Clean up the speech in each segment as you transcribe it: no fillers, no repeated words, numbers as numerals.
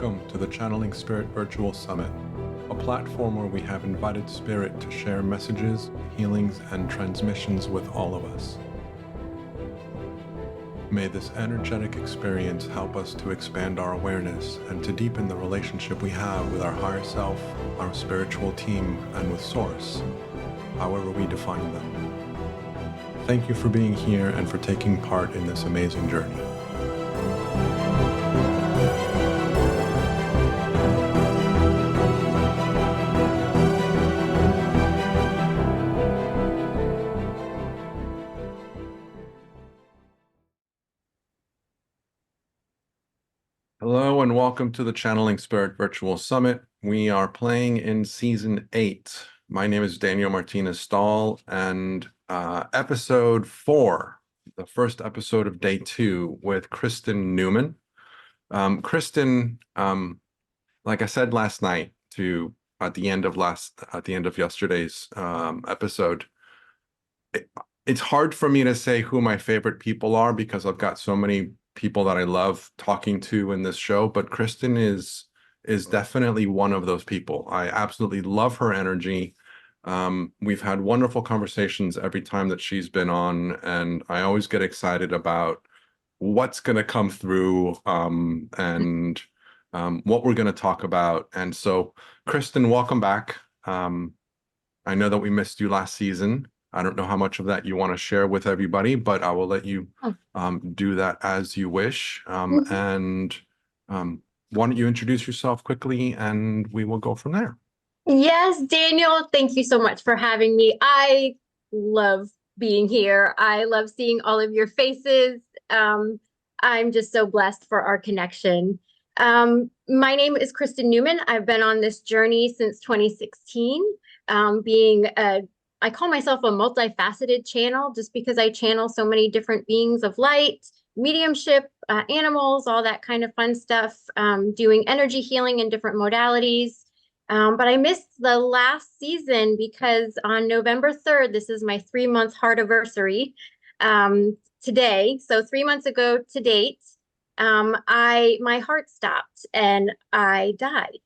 Welcome to the Channeling Spirit Virtual Summit, a platform where we have invited Spirit to share messages, healings, and transmissions with all of us. May this energetic experience help us to expand our awareness and to deepen the relationship we have with our higher self, our spiritual team, and with Source, however we define them. Thank you for being here and for taking part in this amazing journey. Hello and welcome to the Channeling Spirit Virtual Summit. We are playing in Season 8. My name is Daniel Martinez Stahl, and episode 4, the first episode of day 2 with Kristen Numen. Kristen, like I said last night at the end of yesterday's episode, it's hard for me to say who my favorite people are because I've got so many people that I love talking to in this show, but Kristen is definitely one of those people. I absolutely love her energy. We've had wonderful conversations every time that she's been on, and I always get excited about what's going to come through and what we're going to talk about. And so, Kristen, welcome back. I know that we missed you last season. I don't know how much of that you want to share with everybody, but I will let you do that as you wish. And why don't you introduce yourself quickly and we will go from there. Yes, Daniel, thank you so much for having me. I love being here. I love seeing all of your faces. I'm just so blessed for our connection. My name is Kristen Numen. I've been on this journey since 2016, I call myself a multi-faceted channel just because I channel so many different beings of light, mediumship, animals, all that kind of fun stuff, doing energy healing in different modalities. But I missed the last season because on November 3rd, this is my 3-month heartiversary today. So 3 months ago to date, my heart stopped and I died.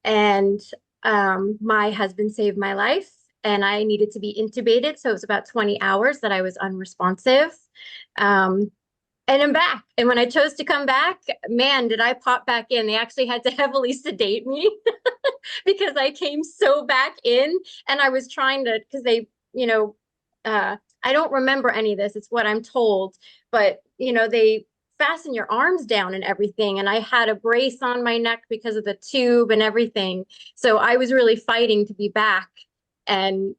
And my husband saved my life. And I needed to be intubated. So it was about 20 hours that I was unresponsive. And I'm back. And when I chose to come back, man, did I pop back in. They actually had to heavily sedate me because I came so back in. And I was trying to, because they, I don't remember any of this. It's what I'm told. But, they fasten your arms down and everything. And I had a brace on my neck because of the tube and everything. So I was really fighting to be back. And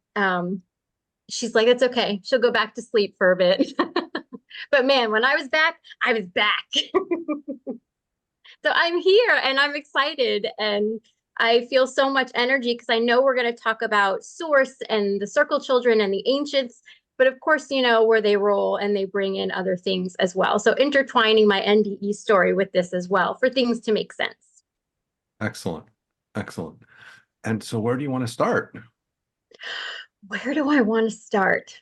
she's like, it's okay. She'll go back to sleep for a bit. But man, when I was back, I was back. So I'm here and I'm excited. And I feel so much energy because I know we're going to talk about Source and the Circle Children and the Ancients. But of course, where they roll and they bring in other things as well. So intertwining my NDE story with this as well for things to make sense. Excellent. Excellent. And so where do you want to start? Where do I want to start?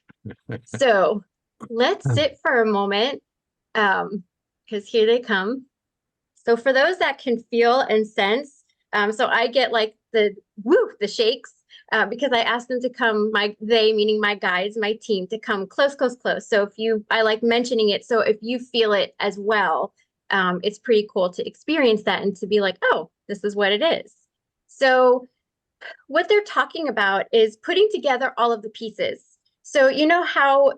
So let's sit for a moment because here they come. So for those that can feel and sense, so I get like the shakes because I asked them to come, they meaning my guides, my team, to come close. So I like mentioning it. So if you feel it as well, it's pretty cool to experience that and to be like, oh, this is what it is. So what they're talking about is putting together all of the pieces. So you know how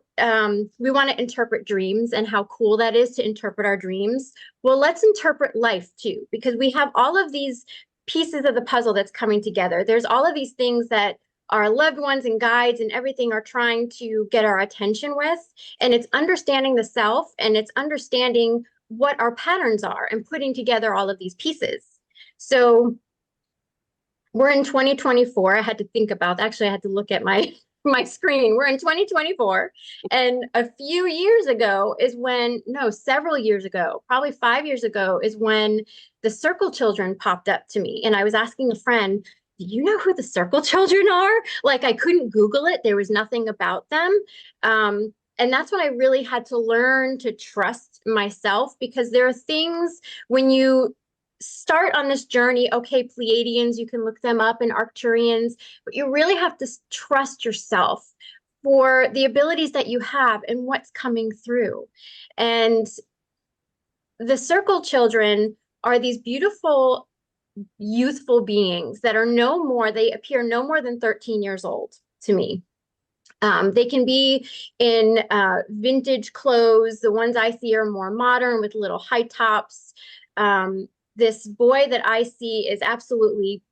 we want to interpret dreams and how cool that is to interpret our dreams? Well, let's interpret life too, because we have all of these pieces of the puzzle that's coming together. There's all of these things that our loved ones and guides and everything are trying to get our attention with. And it's understanding the self and it's understanding what our patterns are and putting together all of these pieces. So we're in 2024. I had to think about, actually, I had to look at my screen. We're in 2024. And several years ago, probably 5 years ago, is when the Circle Children popped up to me. And I was asking a friend, do you know who the Circle Children are? Like, I couldn't Google it. There was nothing about them. And that's when I really had to learn to trust myself, because there are things when you start on this journey, okay, Pleiadians, you can look them up, and Arcturians, but you really have to trust yourself for the abilities that you have and what's coming through. And the circle children are these beautiful, youthful beings that are no more, they appear no more than 13 years old to me. They can be in vintage clothes. The ones I see are more modern with little high tops. This boy that I see is absolutely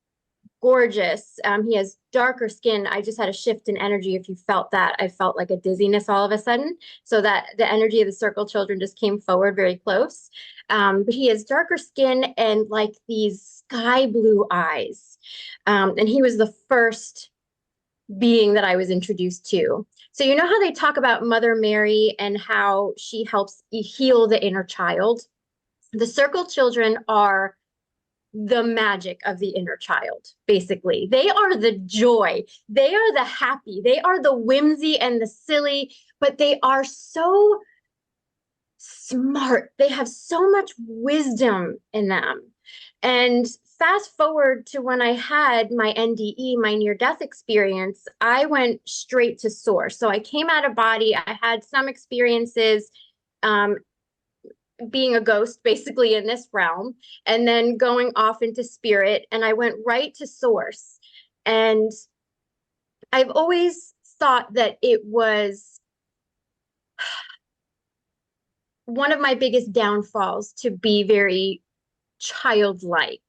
gorgeous. He has darker skin. I just had a shift in energy. If you felt that, I felt like a dizziness all of a sudden. So that the energy of the circle children just came forward very close. But he has darker skin and like these sky blue eyes. And he was the first being that I was introduced to. So you know how they talk about Mother Mary and how she helps heal the inner child? The circle children are the magic of the inner child, basically. They are the joy. They are the happy. They are the whimsy and the silly, but they are so smart. They have so much wisdom in them. And fast forward to when I had my NDE, my near-death experience, I went straight to source. So I came out of body. I had some experiences being a ghost basically in this realm, and then going off into spirit, and I went right to source. And I've always thought that it was one of my biggest downfalls to be very childlike,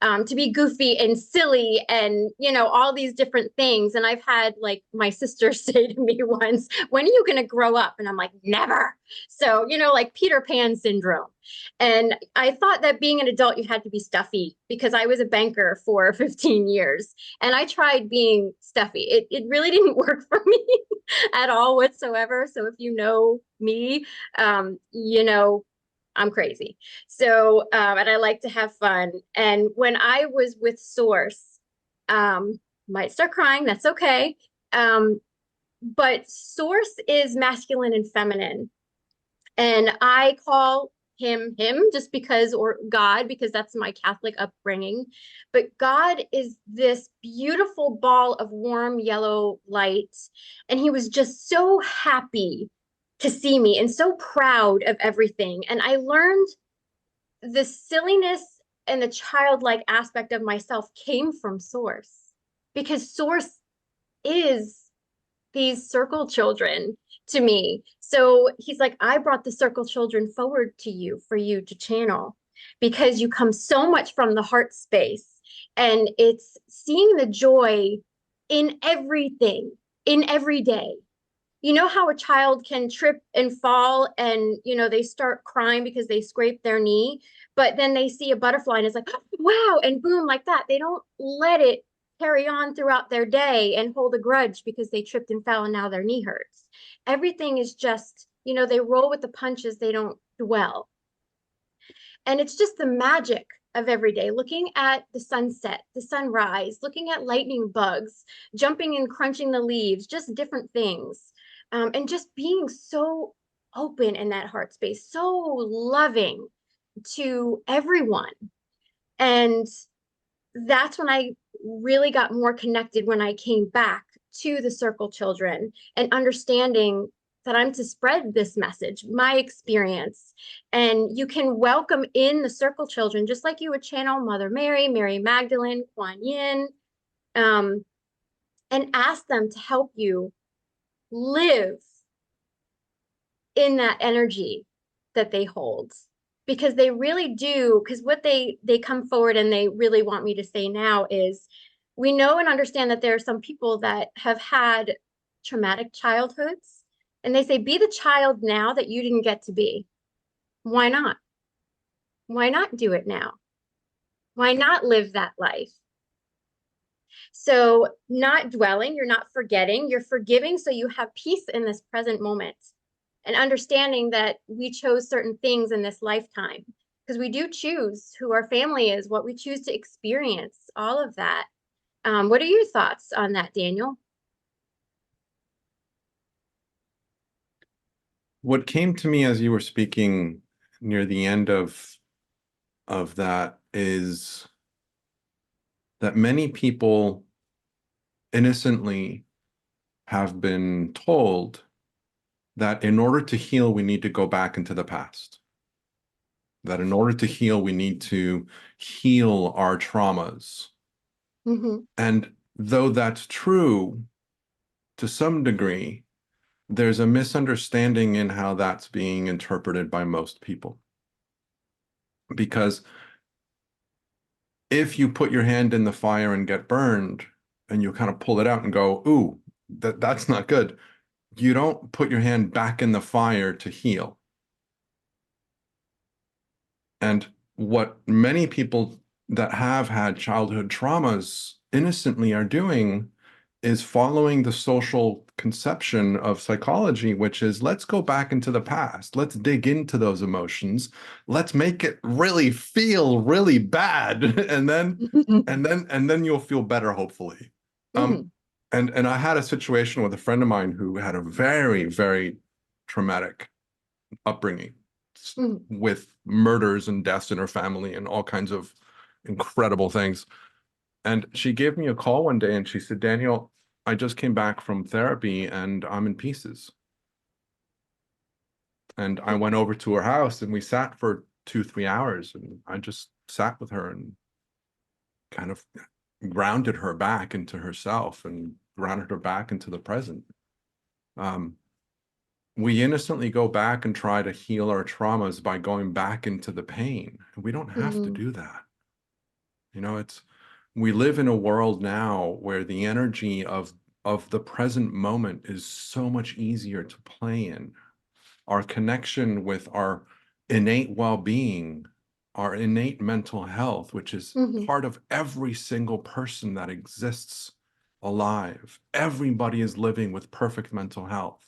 to be goofy and silly and, you know, all these different things. And I've had like my sister say to me once, when are you going to grow up? And I'm like, never. So, you know, like Peter Pan syndrome. And I thought that being an adult, you had to be stuffy because I was a banker for 15 years and I tried being stuffy. It really didn't work for me at all whatsoever. So if you know me, you know, I'm crazy. So, and I like to have fun. And when I was with Source, might start crying, that's okay. But Source is masculine and feminine. And I call him just because, or God, because that's my Catholic upbringing. But God is this beautiful ball of warm yellow light. And he was just so happy to see me and so proud of everything. And I learned the silliness and the childlike aspect of myself came from Source, because Source is these circle children to me. So he's like, I brought the circle children forward to you for you to channel because you come so much from the heart space. And it's seeing the joy in everything, in every day. You know how a child can trip and fall and, you know, they start crying because they scrape their knee, but then they see a butterfly and it's like, wow, and boom, like that. They don't let it carry on throughout their day and hold a grudge because they tripped and fell and now their knee hurts. Everything is just, you know, they roll with the punches, they don't dwell. And it's just the magic of every day, looking at the sunset, the sunrise, looking at lightning bugs, jumping and crunching the leaves, just different things. And just being so open in that heart space, so loving to everyone. And that's when I really got more connected when I came back to the circle children and understanding that I'm to spread this message, my experience. And you can welcome in the circle children, just like you would channel Mother Mary, Mary Magdalene, Kuan Yin, and ask them to help you live in that energy that they hold, because they really do. Because what they come forward and they really want me to say now is, we know and understand that there are some people that have had traumatic childhoods, and they say, be the child now that you didn't get to be. Why not? Why not do it now? Why not live that life? So not dwelling, you're not forgetting, you're forgiving, so you have peace in this present moment, and understanding that we chose certain things in this lifetime, because we do choose who our family is, what we choose to experience, all of that. What are your thoughts on that, Daniel? What came to me as you were speaking near the end of that is that many people innocently have been told that in order to heal, we need to go back into the past. That in order to heal, we need to heal our traumas. Mm-hmm. And though that's true to some degree, there's a misunderstanding in how that's being interpreted by most people. Because if you put your hand in the fire and get burned, and you kind of pull it out and go, ooh, that's not good, you don't put your hand back in the fire to heal. And what many people that have had childhood traumas innocently are doing is following the social conception of psychology, which is let's go back into the past. Let's dig into those emotions. Let's make it really feel really bad. And then you'll feel better, hopefully. Um, Mm-hmm. and I had a situation with a friend of mine who had a very, very traumatic upbringing Mm-hmm. with murders and deaths in her family and all kinds of incredible things. And she gave me a call one day and she said, Daniel, I just came back from therapy and I'm in pieces. And I went over to her house and we sat for 2, 3 hours and I just sat with her and kind of grounded her back into herself and grounded her back into the present. Um, we innocently go back and try to heal our traumas by going back into the pain. We don't have to Mm-hmm. do that. We live in a world now where the energy of the present moment is so much easier to play in. Our connection with our innate well-being, our innate mental health, which is Mm-hmm. part of every single person that exists alive. Everybody is living with perfect mental health.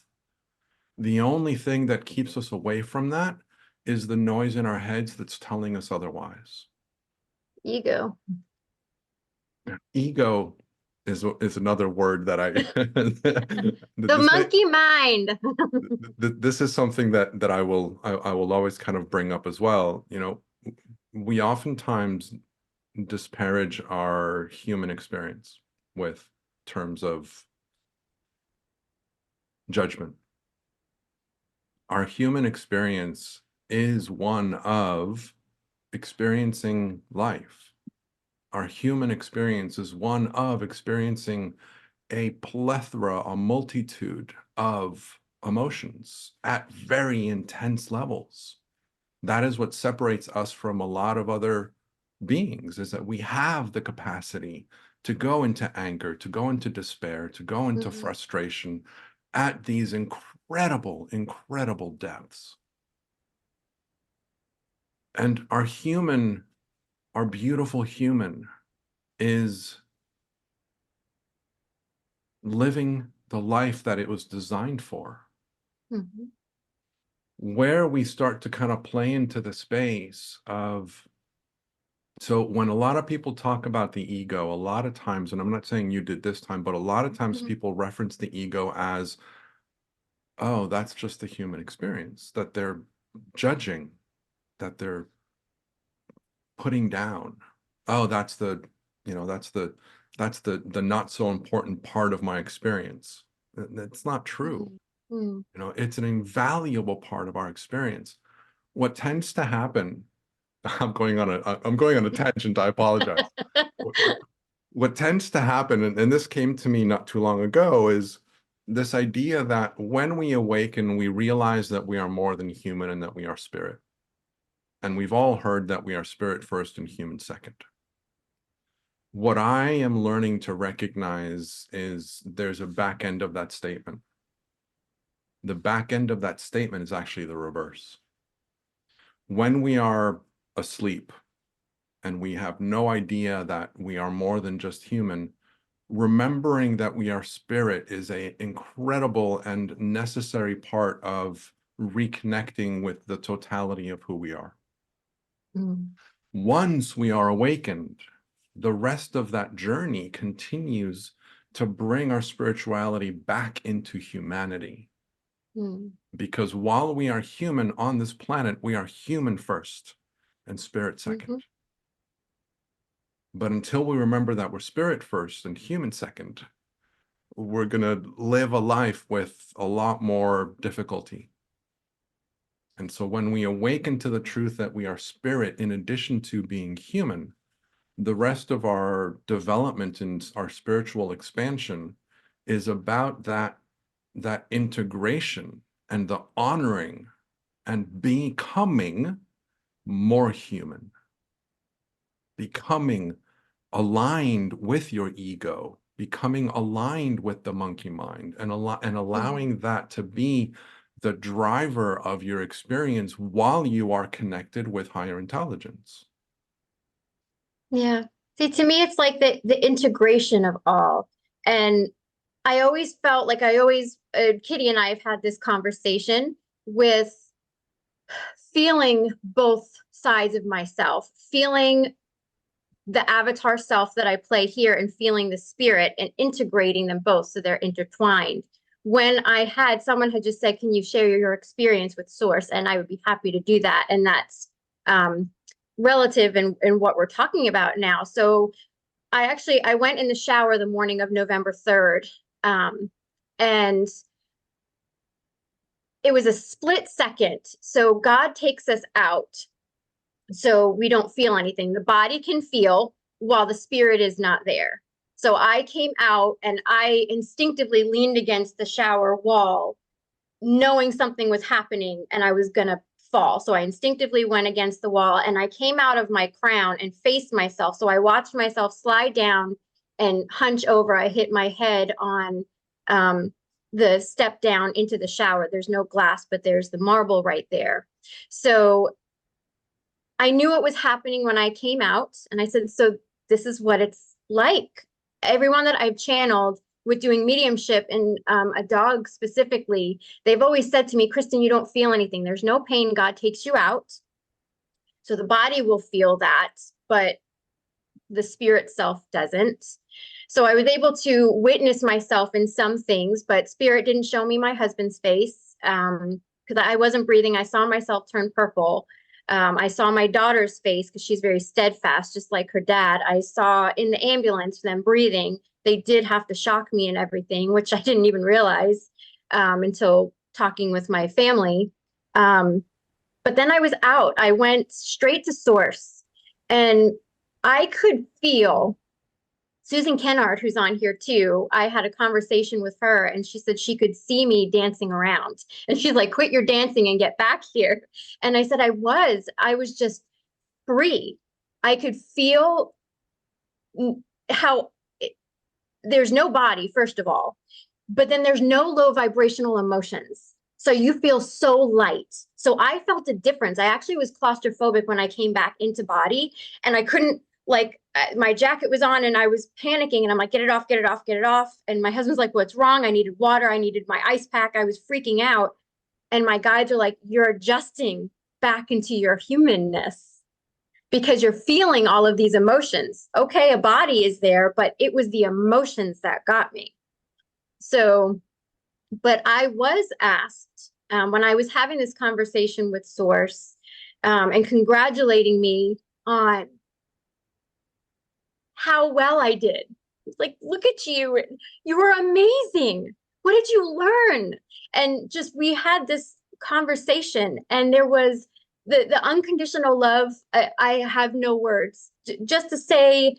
The only thing that keeps us away from that is the noise in our heads that's telling us otherwise. Ego. Ego is another word that I The this may monkey mind. this is something that I will always kind of bring up as well. We oftentimes disparage our human experience with terms of judgment. Our human experience is one of experiencing life. Our human experience is one of experiencing a plethora, a multitude of emotions at very intense levels. That is what separates us from a lot of other beings, is that we have the capacity to go into anger, to go into despair, to go into Mm-hmm. frustration at these incredible, incredible depths. And our beautiful human is living the life that it was designed for. Mm-hmm. Where we start to kind of play into the space of, so when a lot of people talk about the ego, a lot of times, and I'm not saying you did this time, but a lot of times Mm-hmm. people reference the ego as, oh, that's just the human experience, that they're judging, that they're putting down. Oh, that's the not so important part of my experience. That's not true. Mm-hmm. It's an invaluable part of our experience. What tends to happen, I'm going on a tangent, I apologize. What tends to happen, and this came to me not too long ago, is this idea that when we awaken, we realize that we are more than human and that we are spirit. And we've all heard that we are spirit first and human second. What I am learning to recognize is there's a back end of that statement. The back end of that statement is actually the reverse. When we are asleep and we have no idea that we are more than just human, remembering that we are spirit is an incredible and necessary part of reconnecting with the totality of who we are. Mm-hmm. Once we are awakened, the rest of that journey continues to bring our spirituality back into humanity. Because while we are human on this planet, we are human first and spirit second. Mm-hmm. But until we remember that we're spirit first and human second, we're going to live a life with a lot more difficulty. And so when we awaken to the truth that we are spirit in addition to being human, the rest of our development and our spiritual expansion is about that integration and the honoring and becoming more human, becoming aligned with your ego, becoming aligned with the monkey mind, and allowing that to be the driver of your experience while you are connected with higher intelligence. Yeah. See, to me, it's like the integration of all. And I always felt like Kitty and I have had this conversation with feeling both sides of myself, feeling the avatar self that I play here and feeling the spirit and integrating them both so they're intertwined. When someone had just said, can you share your experience with source? And I would be happy to do that. And that's relative in what we're talking about now. So I went in the shower the morning of November 3rd. And it was a split second. So God takes us out so we don't feel anything. The body can feel while the spirit is not there. So I came out and I instinctively leaned against the shower wall, knowing something was happening and I was going to fall. So I instinctively went against the wall and I came out of my crown and faced myself. So I watched myself slide down and hunch over. I hit my head on the step down into the shower. There's no glass, but there's the marble right there. So I knew what was happening when I came out. And I said, so this is what it's like. Everyone that I've channeled with doing mediumship and a dog specifically, they've always said to me, Kristen, you don't feel anything. There's no pain. God takes you out. So the body will feel that, but the spirit self doesn't. So I was able to witness myself in some things, but spirit didn't show me my husband's face because I wasn't breathing. I saw myself turn purple. I saw my daughter's face because she's very steadfast, just like her dad. I saw in the ambulance them breathing. They did have to shock me and everything, which I didn't even realize until talking with my family. But then I was out. I went straight to source and I could feel Susan Kennard, who's on here too. I had a conversation with her and she said she could see me dancing around. And she's like, quit your dancing and get back here. And I said, I was just free. I could feel how there's no body, first of all, but then there's no low vibrational emotions. So you feel so light. So I felt a difference. I actually was claustrophobic when I came back into body and I couldn't, like, my jacket was on and I was panicking and I'm like, get it off, get it off, get it off. And my husband's like, what's wrong? I needed water. I needed my ice pack. I was freaking out. And my guides are like, you're adjusting back into your humanness because you're feeling all of these emotions. Okay, a body is there, but it was the emotions that got me. So, but I was asked when I was having this conversation with Source and congratulating me on how well I did. It's like, look at you. You were amazing. What did you learn? And just, we had this conversation and there was the unconditional love. I have no words just to say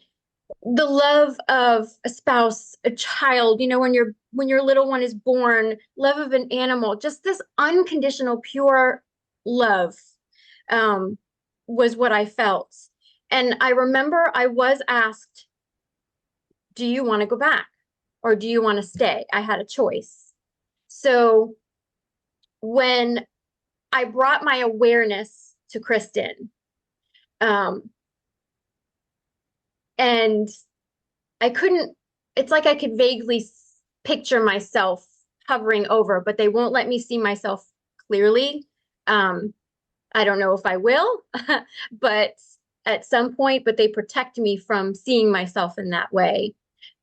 the love of a spouse, a child, you know, when your little one is born, love of an animal, just this unconditional, pure love was what I felt. And I remember I was asked, do you want to go back or do you want to stay? I had a choice. So when I brought my awareness to Kristen, and I couldn't, it's like I could vaguely picture myself hovering over, but they won't let me see myself clearly. I don't know if I will, but at some point, but they protect me from seeing myself in that way.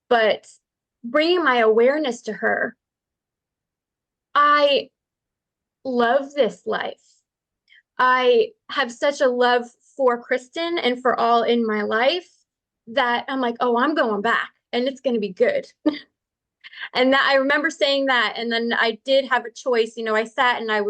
But bringing my awareness to her, I love this life. I have such a love for Kristen and for all in my life. that I'm like, oh, I'm going back and it's going to be good. And that I remember saying that. And then I did have a choice. You know, I sat and I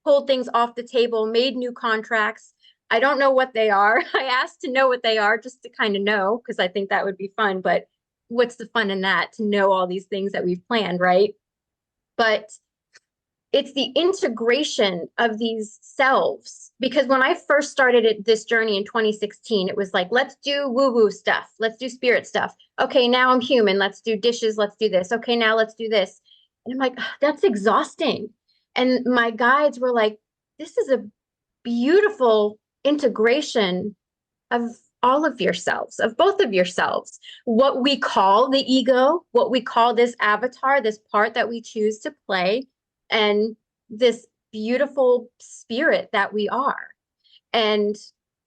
pulled things off the table, made new contracts. I don't know what they are. I asked to know what they are just to kind of know, because I think that would be fun. But what's the fun in that, to know all these things that we've planned, right? But it's the integration of these selves. Because when I first started this journey in 2016, it was like, let's do woo-woo stuff. Let's do spirit stuff. Okay, now I'm human. Let's do dishes. Let's do this. Okay, now let's do this. And I'm like, that's exhausting. And my guides were like, this is a beautiful integration of all of yourselves, of both of yourselves. What we call the ego, what we call this avatar, this part that we choose to play, and this beautiful spirit that we are. And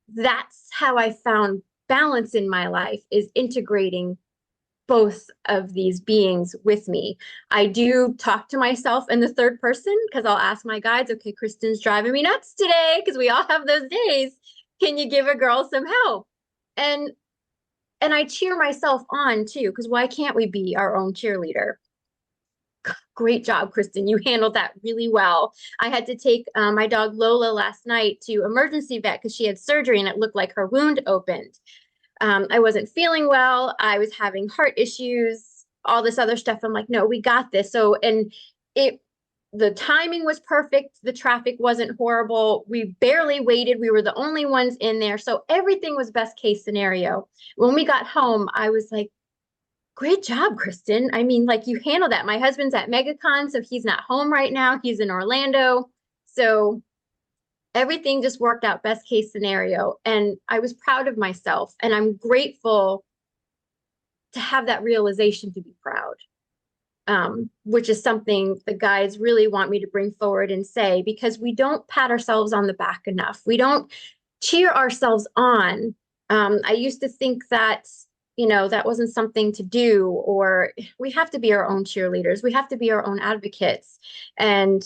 that's how I found balance in my life, is integrating both of these beings with me. I do talk to myself in the third person, because I'll ask my guides, okay, Kristen's driving me nuts today, because we all have those days. Can you give a girl some help? And I cheer myself on too, because why can't we be our own cheerleader? Great job, Kristen. You handled that really well. I had to take my dog Lola last night to emergency vet because she had surgery and it looked like her wound opened. I wasn't feeling well. I was having heart issues, all this other stuff. I'm like, no, we got this. So, and the timing was perfect. The traffic wasn't horrible. We barely waited. We were the only ones in there. So everything was best case scenario. When we got home, I was like, great job, Kristen. I mean, like, you handled that. My husband's at MegaCon, so he's not home right now. He's in Orlando. So everything just worked out best case scenario. And I was proud of myself. And I'm grateful to have that realization to be proud, which is something the guides really want me to bring forward and say, because we don't pat ourselves on the back enough. We don't cheer ourselves on. I used to think that, you know, that wasn't something to do, or we have to be our own cheerleaders. We have to be our own advocates. And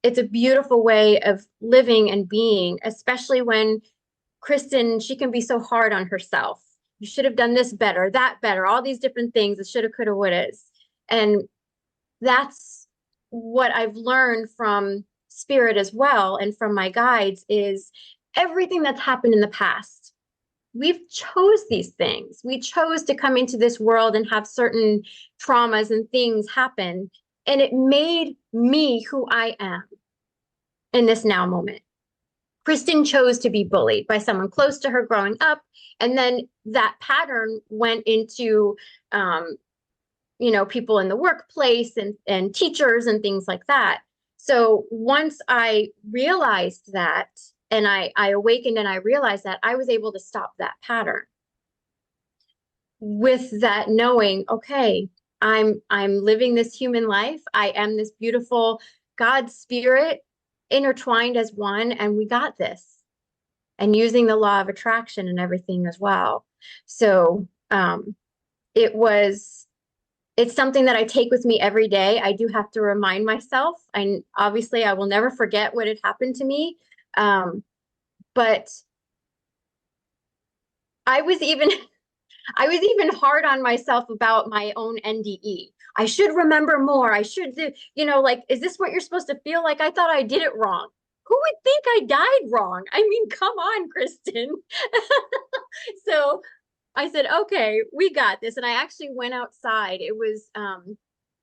it's a beautiful way of living and being, especially when Kristen, she can be so hard on herself. You should have done this better, that better, all these different things, the shoulda, coulda, wouldas. And that's what I've learned from spirit as well, and from my guides, is everything that's happened in the past. We've chose these things. We chose to come into this world and have certain traumas and things happen. And it made me who I am in this now moment. Kristen chose to be bullied by someone close to her growing up. And then that pattern went into, you know, people in the workplace and teachers and things like that. So once I realized that, and I awakened and I realized that, I was able to stop that pattern with that knowing, okay, I'm living this human life. I am this beautiful God spirit intertwined as one, and we got this. And using the law of attraction and everything as well. So it's something that I take with me every day. I do have to remind myself. And obviously I will never forget what had happened to me. But I was even hard on myself about my own NDE. I should remember more. I should do, you know, like, is this what you're supposed to feel like? I thought I did it wrong. Who would think I died wrong? I mean, come on, Kristen. So I said, okay, we got this. And I actually went outside. It was,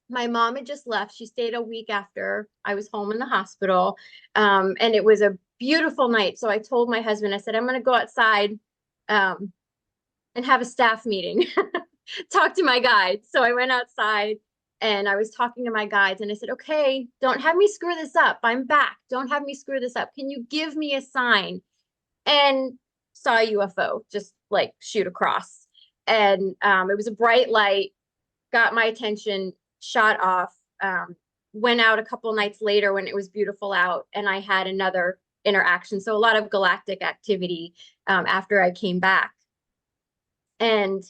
my mom had just left. She stayed a week after I was home in the hospital. And it was a beautiful night. So I told my husband, I said, I'm going to go outside and have a staff meeting, talk to my guides. So I went outside and I was talking to my guides and I said, okay, don't have me screw this up. I'm back. Don't have me screw this up. Can you give me a sign? And saw a UFO just like shoot across. And it was a bright light, got my attention, shot off, went out a couple nights later when it was beautiful out, and I had another interaction. So a lot of galactic activity after I came back. And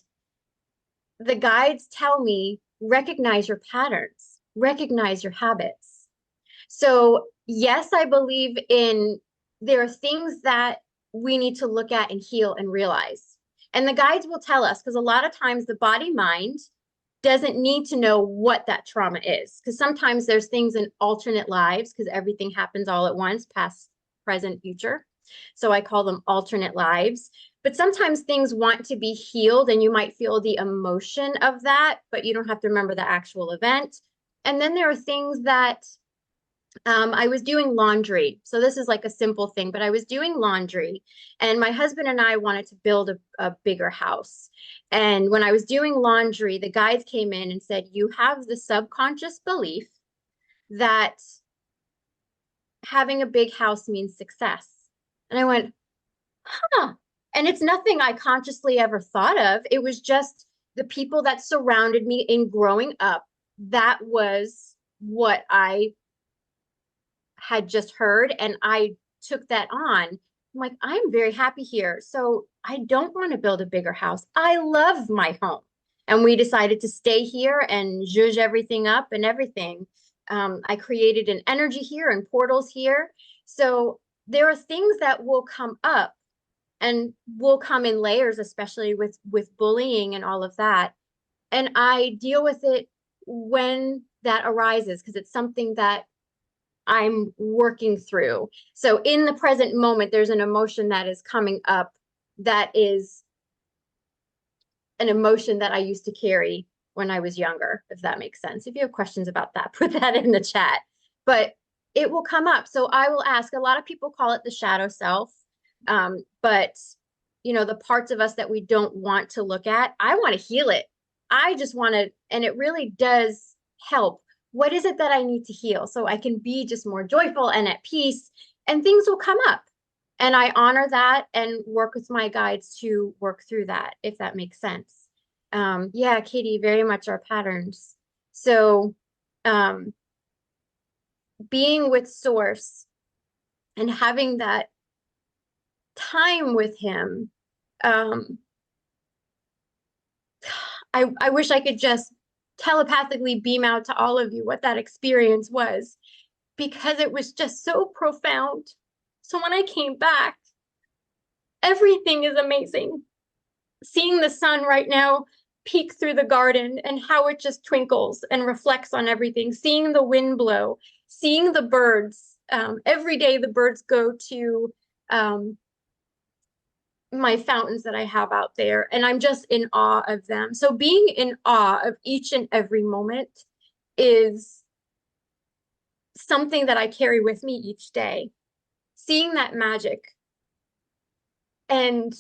the guides tell me, recognize your patterns, recognize your habits. So yes, I believe there are things that we need to look at and heal and realize. And the guides will tell us, because a lot of times the body mind doesn't need to know what that trauma is. Because sometimes there's things in alternate lives, because everything happens all at once, past, present, future. So I call them alternate lives. But sometimes things want to be healed and you might feel the emotion of that, but you don't have to remember the actual event. And then there are things that I was doing laundry. So this is like a simple thing, but I was doing laundry and my husband and I wanted to build a bigger house. And when I was doing laundry, the guides came in and said, you have the subconscious belief that having a big house means success. And I went, huh. And it's nothing I consciously ever thought of. It was just the people that surrounded me in growing up. That was what I had just heard. And I took that on. I'm like, I'm very happy here. So I don't want to build a bigger house. I love my home. And we decided to stay here and zhuzh everything up and everything. I created an energy here and portals here. So there are things that will come up and will come in layers, especially with bullying and all of that. And I deal with it when that arises because it's something that I'm working through. So in the present moment, there's an emotion that is coming up that is an emotion that I used to carry when I was younger, if that makes sense. If you have questions about that, put that in the chat. But it will come up. So I will ask. A lot of people call it the shadow self. But you know, the parts of us that we don't want to look at, I want to heal it. I just want to, and it really does help. What is it that I need to heal so I can be just more joyful and at peace, and things will come up. And I honor that and work with my guides to work through that, if that makes sense. Yeah, Katie, very much our patterns. So being with Source and having that time with him, I wish I could just telepathically beam out to all of you what that experience was, because it was just so profound. So when I came back, everything is amazing. Seeing the sun right now peek through the garden and how it just twinkles and reflects on everything, seeing the wind blow, seeing the birds. Every day the birds go to my fountains that I have out there, and I'm just in awe of them. So being in awe of each and every moment is something that I carry with me each day. Seeing that magic and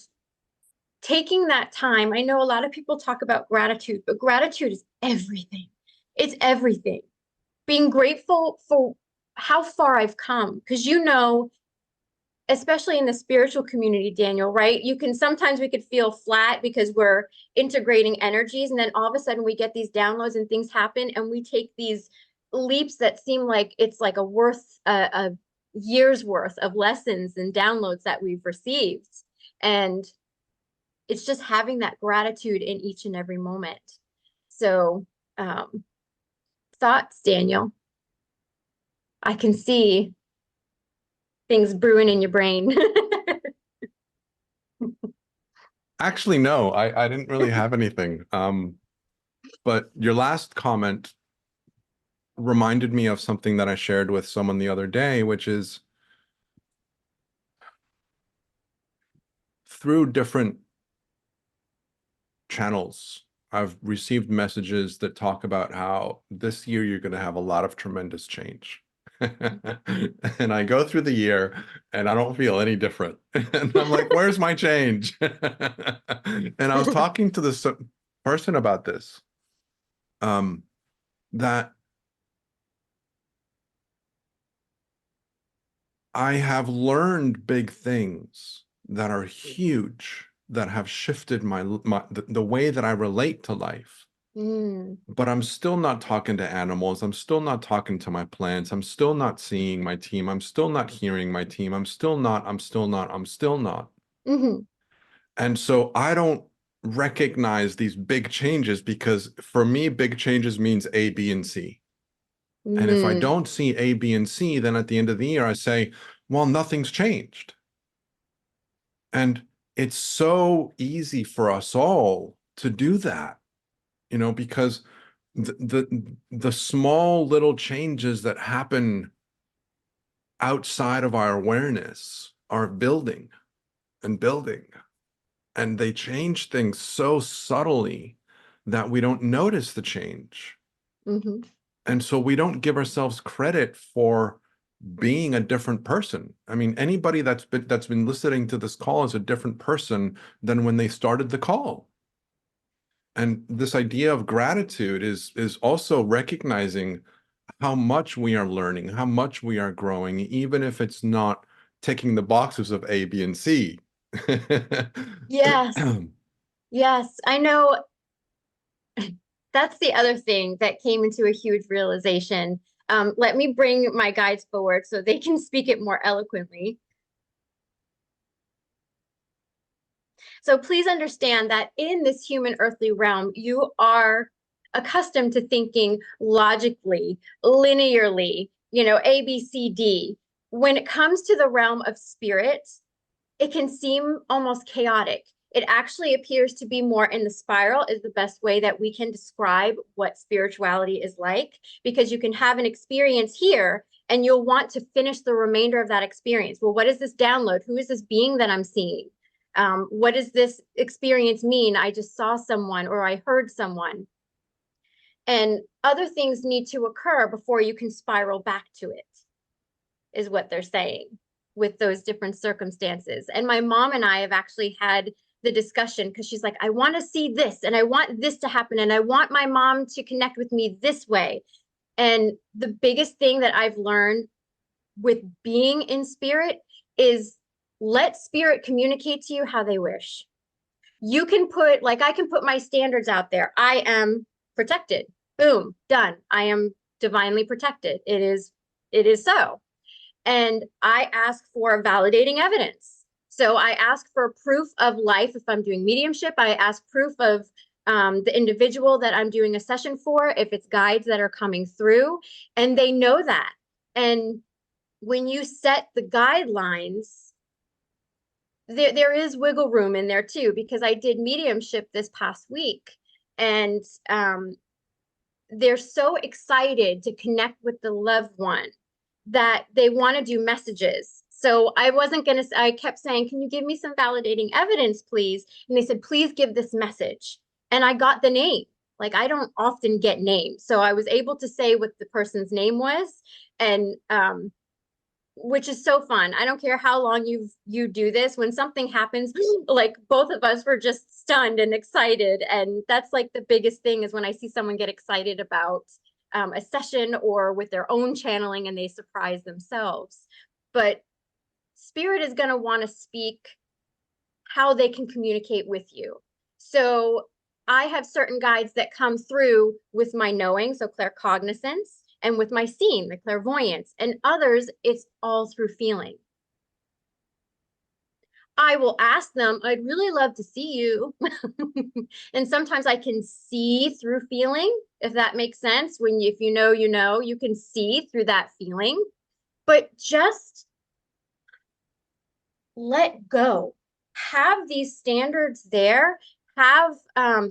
taking that time. I know a lot of people talk about gratitude, but gratitude is everything. It's everything. Being grateful for how far I've come, because you know, especially in the spiritual community, Daniel, right? We could feel flat because we're integrating energies. And then all of a sudden we get these downloads and things happen and we take these leaps that seem like it's like a year's worth of lessons and downloads that we've received. And it's just having that gratitude in each and every moment. So thoughts, Daniel? I can see things brewing in your brain. Actually, no, I didn't really have anything. But your last comment reminded me of something that I shared with someone the other day, which is through different channels, I've received messages that talk about how this year you're going to have a lot of tremendous change. And I go through the year and I don't feel any different. And I'm like, where's my change? And I was talking to this person about this, that I have learned big things that are huge, that have shifted the way that I relate to life. But I'm still not talking to animals. I'm still not talking to my plants. I'm still not seeing my team. I'm still not hearing my team. I'm still not. Mm-hmm. And so I don't recognize these big changes, because for me, big changes means A, B, and C. And if I don't see A, B, and C, then at the end of the year, I say, well, nothing's changed. And it's so easy for us all to do that, you know, because the small little changes that happen outside of our awareness are building and building, and they change things so subtly that we don't notice the change. Mm-hmm. And so we don't give ourselves credit for being a different person. I mean, anybody that's been listening to this call is a different person than when they started the call. And this idea of gratitude is also recognizing how much we are learning, how much we are growing, even if it's not ticking the boxes of A, B, and C. Yes. Yes. I know that's the other thing that came into a huge realization. Let me bring my guides forward so they can speak it more eloquently. So please understand that in this human earthly realm, you are accustomed to thinking logically, linearly, you know, A, B, C, D. When it comes to the realm of spirit, it can seem almost chaotic. It actually appears to be more in the spiral, is the best way that we can describe what spirituality is like, because you can have an experience here and you'll want to finish the remainder of that experience. Well, what is this download? Who is this being that I'm seeing? What does this experience mean? I just saw someone or I heard someone. And other things need to occur before you can spiral back to it, is what they're saying with those different circumstances. And my mom and I have actually had the discussion because she's like, I want to see this and I want this to happen and I want my mom to connect with me this way. And the biggest thing that I've learned with being in spirit is let spirit communicate to you how they wish. You can put, like, I can put my standards out there. I am protected. Boom, done. I am divinely protected. It is so. And I ask for validating evidence. So I ask for proof of life. If I'm doing mediumship, I ask proof of the individual that I'm doing a session for, if it's guides that are coming through, and they know that. And when you set the guidelines, there is wiggle room in there too, because I did mediumship this past week, and they're so excited to connect with the loved one that they want to do messages. So I wasn't going to, I kept saying, can you give me some validating evidence, please? And they said, please give this message. And I got the name. Like, I don't often get names. So I was able to say what the person's name was, and which is so fun. I don't care how long you do this. When something happens, like both of us were just stunned and excited. And that's like the biggest thing, is when I see someone get excited about a session or with their own channeling and they surprise themselves. But spirit is going to want to speak how they can communicate with you. So I have certain guides that come through with my knowing, so claircognizance, and with my seeing, the clairvoyance, and others, it's all through feeling. I will ask them, I'd really love to see you. And sometimes I can see through feeling, if that makes sense. When if you know, you can see through that feeling, but just let go. Have these standards there. Have,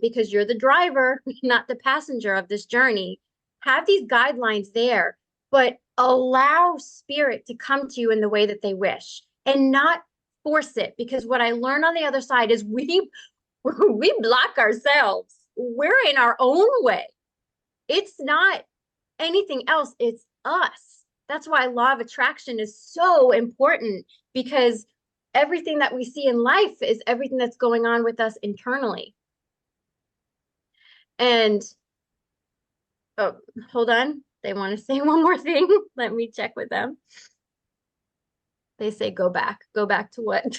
because you're the driver, not the passenger of this journey, have these guidelines there, but allow spirit to come to you in the way that they wish, and not force it. Because what I learned on the other side is we block ourselves. We're in our own way. It's not anything else. It's us. That's why law of attraction is so important, because everything that we see in life is everything that's going on with us internally. And oh, hold on. They want to say one more thing. Let me check with them. They say go back. Go back to what?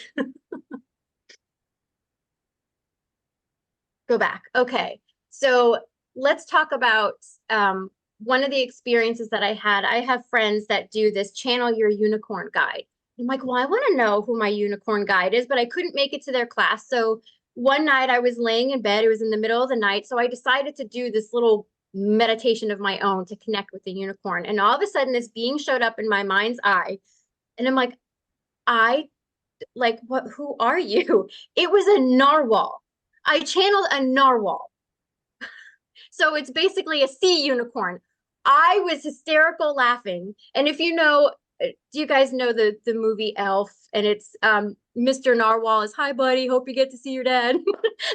Go back. Okay. So let's talk about one of the experiences that I had. I have friends that do this channel your unicorn guide. I'm like, well, I want to know who my unicorn guide is, but I couldn't make it to their class. So one night I was laying in bed. It was in the middle of the night. So I decided to do this little meditation of my own to connect with the unicorn. And all of a sudden, this being showed up in my mind's eye. And I'm like, I like, what, who are you? It was a narwhal. I channeled a narwhal. So it's basically a sea unicorn. I was hysterical laughing. And if you know, do you guys know the movie Elf? And it's Mr. Narwhal is, hi buddy, hope you get to see your dad.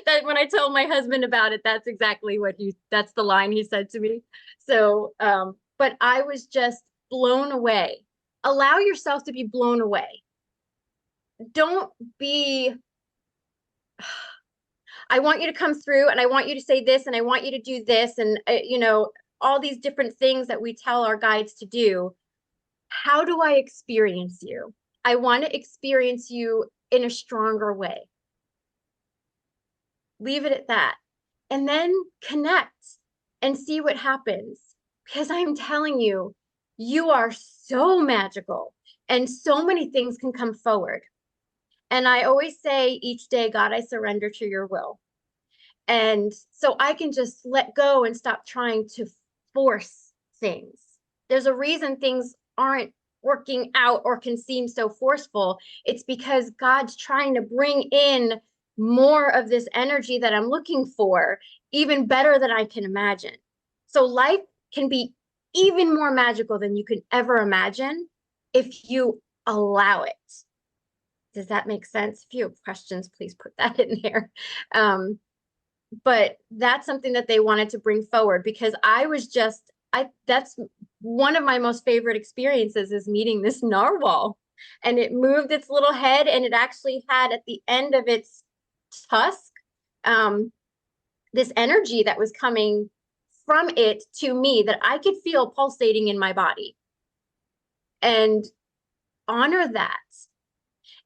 That when I told my husband about it, that's exactly what that's the line he said to me. So but I was just blown away. Allow yourself to be blown away. Don't be, I want you to come through and I want you to say this and I want you to do this and you know, all these different things that we tell our guides to do. How do I experience you? I want to experience you in a stronger way. Leave it at that. And then connect and see what happens. Because I'm telling you, you are so magical and so many things can come forward. And I always say each day, God, I surrender to your will. And so I can just let go and stop trying to force things. There's a reason things aren't working out or can seem so forceful. It's because God's trying to bring in more of this energy that I'm looking for, even better than I can imagine. So life can be even more magical than you can ever imagine if you allow it. Does that make sense? If you have questions, please put that in there. But that's something that they wanted to bring forward because I was just, that's one of my most favorite experiences is meeting this narwhal. And it moved its little head and it actually had at the end of its tusk, this energy that was coming from it to me that I could feel pulsating in my body. And honor that.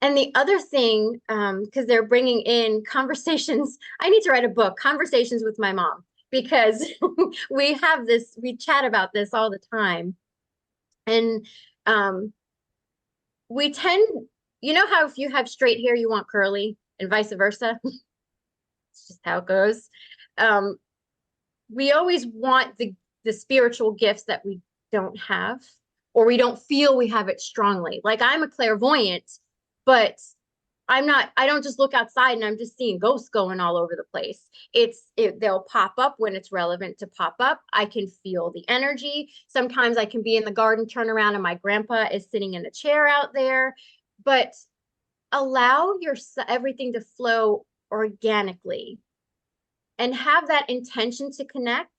And the other thing, because they're bringing in conversations, I need to write a book, Conversations with My Mom, because we have this, we chat about this all the time. And we tend, you know how if you have straight hair, you want curly and vice versa? It's just how it goes. We always want the spiritual gifts that we don't have, or we don't feel we have it strongly. Like I'm a clairvoyant, but I don't just look outside and I'm just seeing ghosts going all over the place. They'll pop up when it's relevant to pop up. I can feel the energy. Sometimes I can be in the garden, turn around and my grandpa is sitting in a chair out there, but allow everything to flow organically and have that intention to connect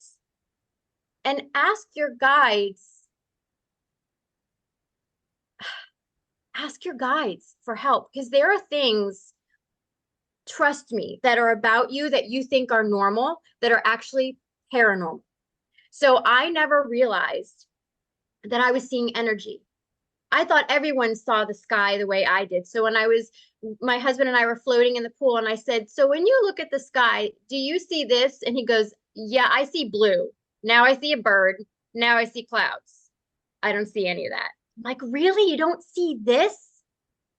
and ask your guides for help because there are things, trust me, that are about you that you think are normal that are actually paranormal. So I never realized that I was seeing energy. I thought everyone saw the sky the way I did. So when my husband and I were floating in the pool and I said, so when you look at the sky, do you see this? And he goes, yeah, I see blue. Now I see a bird. Now I see clouds. I don't see any of that. Like, really? You don't see this?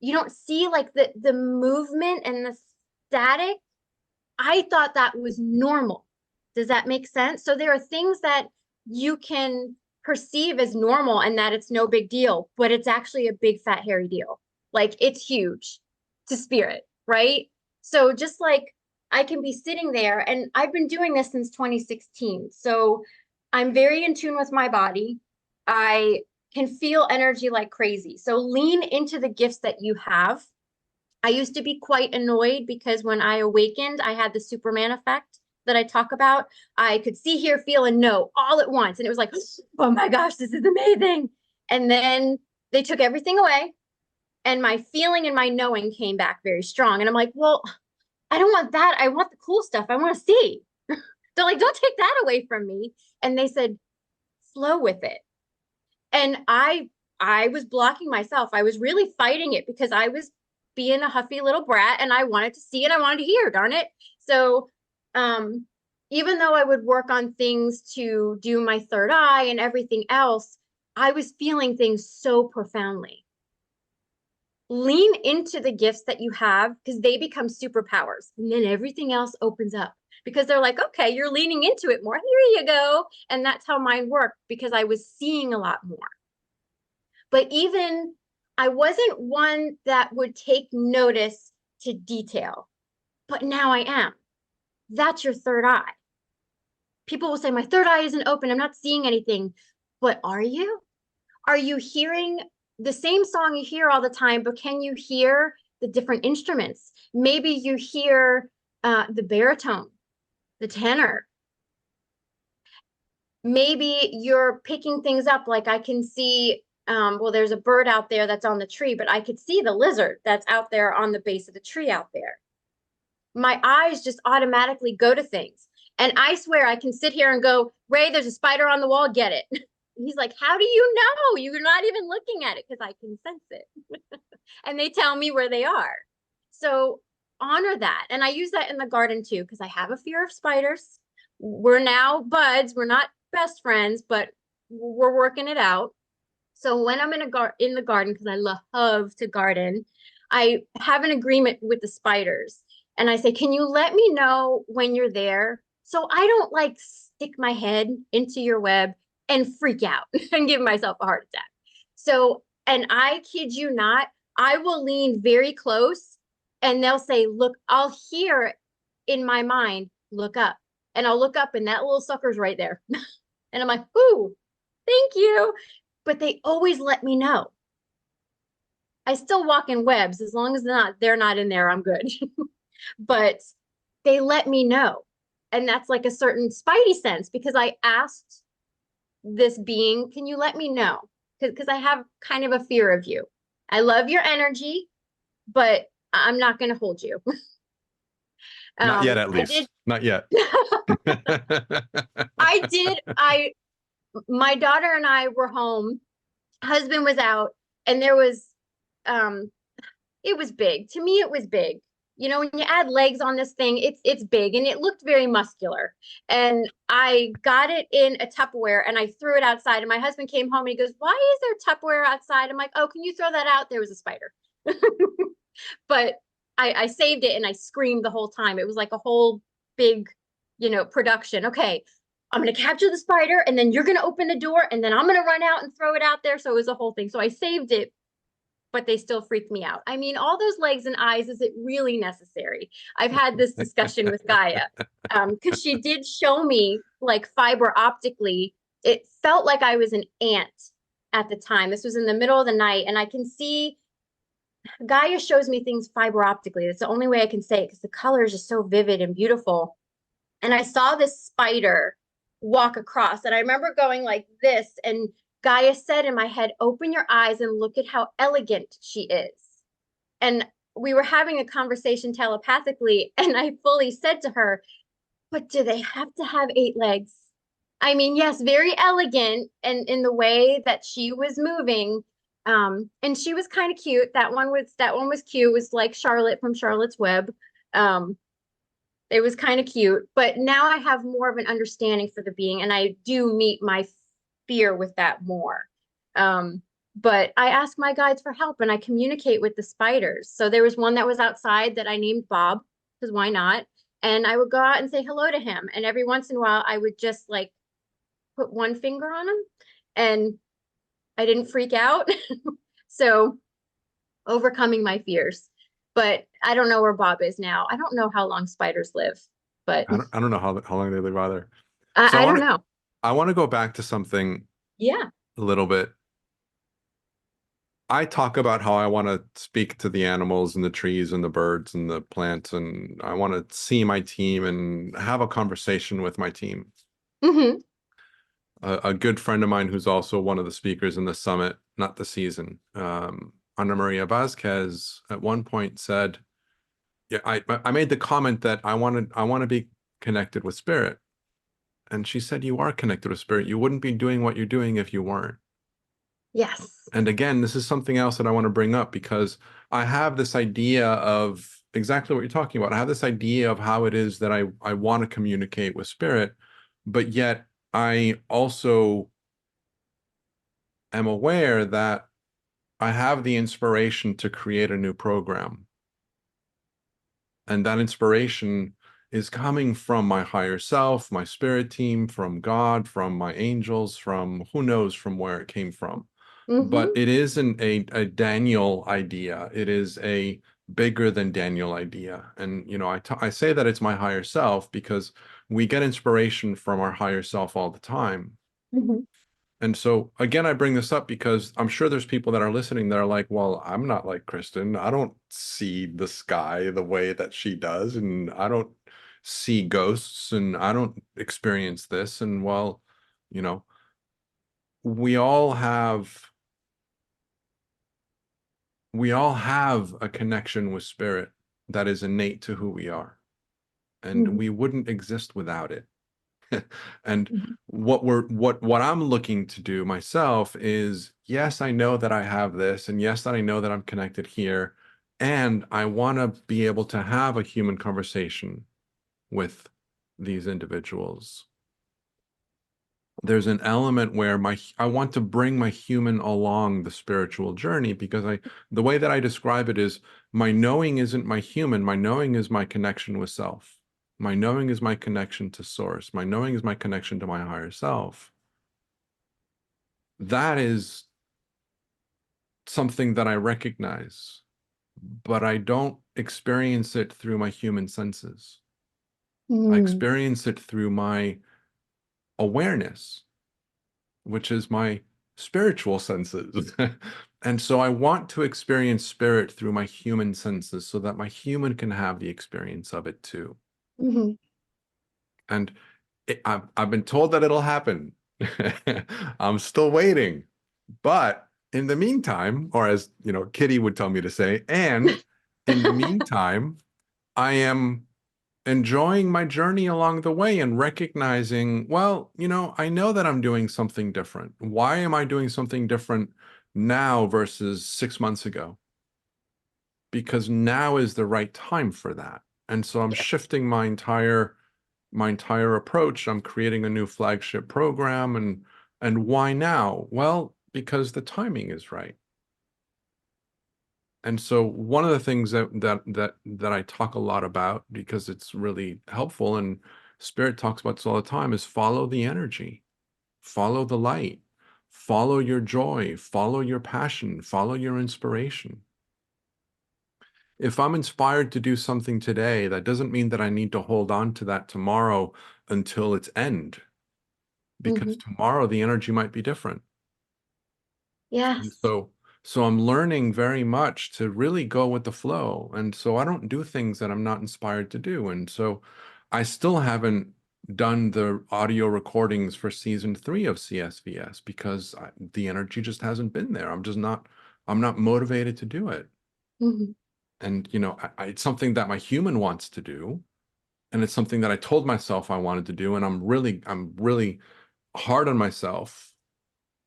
You don't see like the movement and the static? I thought that was normal. Does that make sense? So there are things that you can perceive as normal and that it's no big deal, but it's actually a big fat hairy deal. Like it's huge to spirit, right? So just like I can be sitting there and I've been doing this since 2016. So I'm very in tune with my body. I can feel energy like crazy. So lean into the gifts that you have. I used to be quite annoyed because when I awakened, I had the Superman effect that I talk about. I could see, hear, feel, and know all at once. And it was like, oh my gosh, this is amazing. And then they took everything away and my feeling and my knowing came back very strong. And I'm like, well, I don't want that. I want the cool stuff. I want to see. They're like, don't take that away from me. And they said, flow with it. And I was blocking myself. I was really fighting it because I was being a huffy little brat and I wanted to see and I wanted to hear, darn it. So even though I would work on things to do my third eye and everything else, I was feeling things so profoundly. Lean into the gifts that you have because they become superpowers and then everything else opens up because they're like, okay, you're leaning into it more. Here you go. And that's how mine worked because I was seeing a lot more. But even I wasn't one that would take notice to detail, but now I am. That's your third eye. People will say, my third eye isn't open. I'm not seeing anything. But are you? Are you hearing the same song you hear all the time, but can you hear the different instruments? Maybe you hear the baritone, the tenor. Maybe you're picking things up. Like I can see, well, there's a bird out there that's on the tree, but I could see the lizard that's out there on the base of the tree out there. My eyes just automatically go to things. And I swear I can sit here and go, Ray, there's a spider on the wall, get it. He's like, how do you know? You're not even looking at it, because I can sense it. And they tell me where they are. So honor that. And I use that in the garden too, because I have a fear of spiders. We're now buds. We're not best friends, but we're working it out. So when I'm in the garden, because I love to garden, I have an agreement with the spiders. And I say, can you let me know when you're there? So I don't like stick my head into your web and freak out and give myself a heart attack. So, and I kid you not, I will lean very close and they'll say, look, I'll hear in my mind, look up. And I'll look up and that little sucker's right there. And I'm like, ooh, thank you. But they always let me know. I still walk in webs. As long as they're not in there, I'm good. But they let me know. And that's like a certain spidey sense, because I asked this being, can you let me know? Because I have kind of a fear of you. I love your energy, but I'm not going to hold you. Not yet, at least. Not yet. My daughter and I were home. Husband was out, and there was, it was big. To me, it was big. You know, when you add legs on this thing, it's big, and it looked very muscular. And I got it in a Tupperware and I threw it outside. And my husband came home and he goes, why is there Tupperware outside? I'm like, oh, can you throw that out? There was a spider. But I saved it and I screamed the whole time. It was like a whole big, production. Okay, I'm going to capture the spider and then you're going to open the door and then I'm going to run out and throw it out there. So it was a whole thing. So I saved it, but they still freaked me out. I mean, all those legs and eyes, is it really necessary? I've had this discussion with Gaia, because she did show me like fiber optically. It felt like I was an ant at the time. This was in the middle of the night, and I can see Gaia shows me things fiber optically. That's the only way I can say it, because the color is just so vivid and beautiful. And I saw this spider walk across, and I remember going like this, and Gaia said in my head, open your eyes and look at how elegant she is. And we were having a conversation telepathically, and I fully said to her, but do they have to have 8 legs? I mean, yes, very elegant, and in the way that she was moving. And she was kind of cute. That one was cute. It was like Charlotte from Charlotte's Web. It was kind of cute, but now I have more of an understanding for the being, and I do meet my fear with that more. But I ask my guides for help and I communicate with the spiders. So there was one that was outside that I named Bob, because why not? And I would go out and say hello to him. And every once in a while, I would just like put one finger on him, and I didn't freak out. So overcoming my fears. But I don't know where Bob is now. I don't know how long spiders live, but I don't know how long they live either. I don't know. I want to go back to something Yeah. a little bit. I talk about how I want to speak to the animals and the trees and the birds and the plants, and I want to see my team and have a conversation with my team. Mm-hmm. A good friend of mine who's also one of the speakers in the summit, not the season, Ana Maria Vazquez, at one point said, yeah, I made the comment that I want to be connected with spirit. And she said, you are connected with spirit. You wouldn't be doing what you're doing if you weren't. Yes. And again, this is something else that I want to bring up, because I have this idea of exactly what you're talking about. I have this idea of how it is that I want to communicate with spirit, but yet I also am aware that I have the inspiration to create a new program. And that inspiration is coming from my higher self, my spirit team, from God, from my angels, from who knows from where it came from. but Mm-hmm. it isn't a Daniel idea. It is a bigger than Daniel idea. And, I say that it's my higher self because we get inspiration from our higher self all the time. Mm-hmm. And so again, I bring this up because I'm sure there's people that are listening that are like, well, I'm not like Kristen. I don't see the sky the way that she does, and I don't see ghosts, and I don't experience this. And well, you know, we all have we all have a connection with spirit that is innate to who we are, and Mm-hmm. we wouldn't exist without it. And Mm-hmm. what I'm looking to do myself is, yes, I know that I have this, and yes, that I know that I'm connected here, and I want to be able to have a human conversation with these individuals. There's an element where I want to bring my human along the spiritual journey, because the way that I describe it is, my knowing isn't my human, my knowing is my connection with self. My knowing is my connection to source. My knowing is my connection to my higher self. That is something that I recognize, but I don't experience it through my human senses. I Mm-hmm. experience it through my awareness, which is my spiritual senses. And so I want to experience spirit through my human senses so that my human can have the experience of it too. Mm-hmm. And I've been told that it'll happen. I'm still waiting. But in the meantime, or as Kitty would tell me to say, and in the meantime, I am enjoying my journey along the way and recognizing, well, I know that I'm doing something different. Why am I doing something different now versus 6 months ago? Because now is the right time for that. And so I'm Yeah. shifting my entire approach. I'm creating a new flagship program, and why now? Well, because the timing is right. And so one of the things that I talk a lot about, because it's really helpful, and Spirit talks about this all the time, is follow the energy, follow the light, follow your joy, follow your passion, follow your inspiration. If I'm inspired to do something today, that doesn't mean that I need to hold on to that tomorrow until its end, because Mm-hmm. tomorrow the energy might be different. And Yes. so I'm learning very much to really go with the flow. And so I don't do things that I'm not inspired to do. And so I still haven't done the audio recordings for season 3 of CSVS because the energy just hasn't been there. I'm not motivated to do it. Mm-hmm. And, it's something that my human wants to do. And it's something that I told myself I wanted to do. And I'm really hard on myself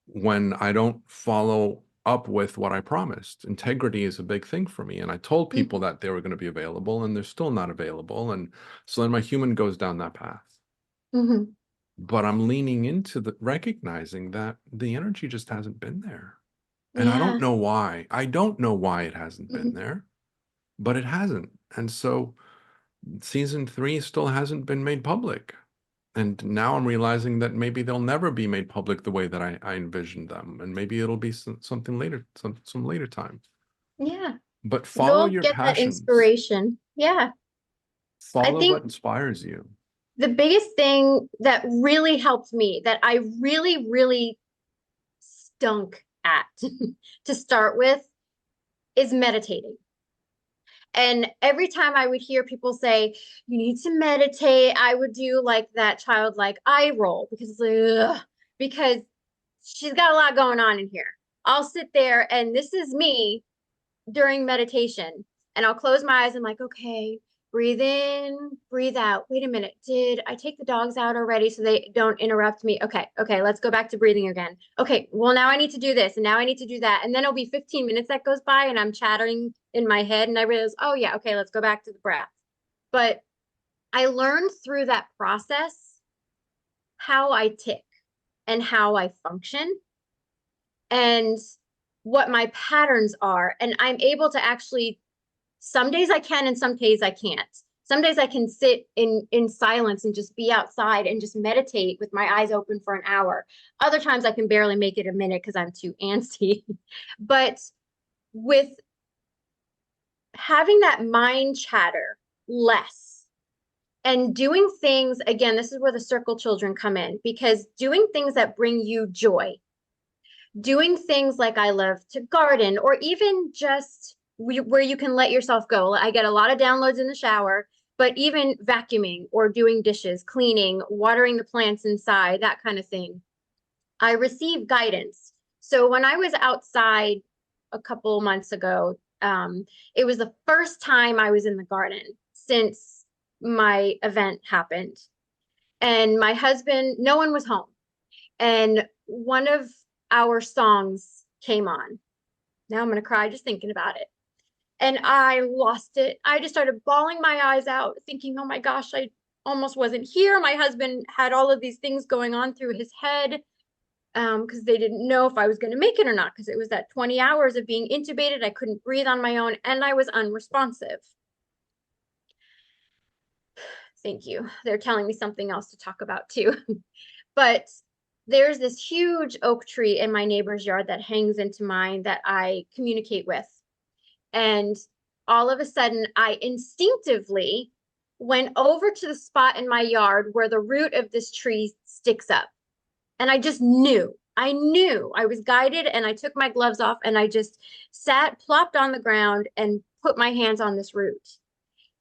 when I don't follow up with what I promised. Integrity is a big thing for me. And I told people Mm-hmm. that they were going to be available, and they're still not available. And so then my human goes down that path. Mm-hmm. But I'm leaning into the recognizing that the energy just hasn't been there. And I don't Yeah. know why. I don't know why it hasn't Mm-hmm. been there, but it hasn't. And so season 3 still hasn't been made public. And now I'm realizing that maybe they'll never be made public the way that I envisioned them. And maybe it'll be something later, some later time. Yeah. But follow You'll your get that passions. inspiration. Yeah. I Follow what think inspires you. the biggest thing that really helped me, that I really, really stunk at to start with, is meditating. And every time I would hear people say, you need to meditate, I would do like that childlike eye roll because it's like, ugh, because she's got a lot going on in here. I'll sit there, and this is me during meditation, and I'll close my eyes. I'm like, okay, breathe in, breathe out. Wait a minute. Did I take the dogs out already so they don't interrupt me? Okay, let's go back to breathing again. Okay, well, now I need to do this, and now I need to do that. And then it'll be 15 minutes that goes by, and I'm chattering in my head, and I realize, oh, yeah, okay, let's go back to the breath. But I learned through that process how I tick and how I function and what my patterns are. And I'm able to actually, some days I can and some days I can't. Some days I can sit in silence and just be outside and just meditate with my eyes open for an hour. Other times I can barely make it a minute because I'm too antsy. But with having that mind chatter less and doing things, again, this is where the circle children come in, because doing things that bring you joy, doing things like I love to garden, or even just where you can let yourself go. I get a lot of downloads in the shower, but even vacuuming or doing dishes, cleaning, watering the plants inside, that kind of thing. I receive guidance. So when I was outside a couple months ago, it was the first time I was in the garden since my event happened. And my husband, no one was home. And one of our songs came on. Now I'm going to cry just thinking about it. And I lost it. I just started bawling my eyes out, thinking, oh my gosh, I almost wasn't here. My husband had all of these things going on through his head because they didn't know if I was going to make it or not, because it was that 20 hours of being intubated. I couldn't breathe on my own, and I was unresponsive. Thank you. They're telling me something else to talk about too. But there's this huge oak tree in my neighbor's yard that hangs into mine that I communicate with. And all of a sudden, I instinctively went over to the spot in my yard where the root of this tree sticks up. And I just knew, I was guided, and I took my gloves off and I just sat, plopped on the ground and put my hands on this root.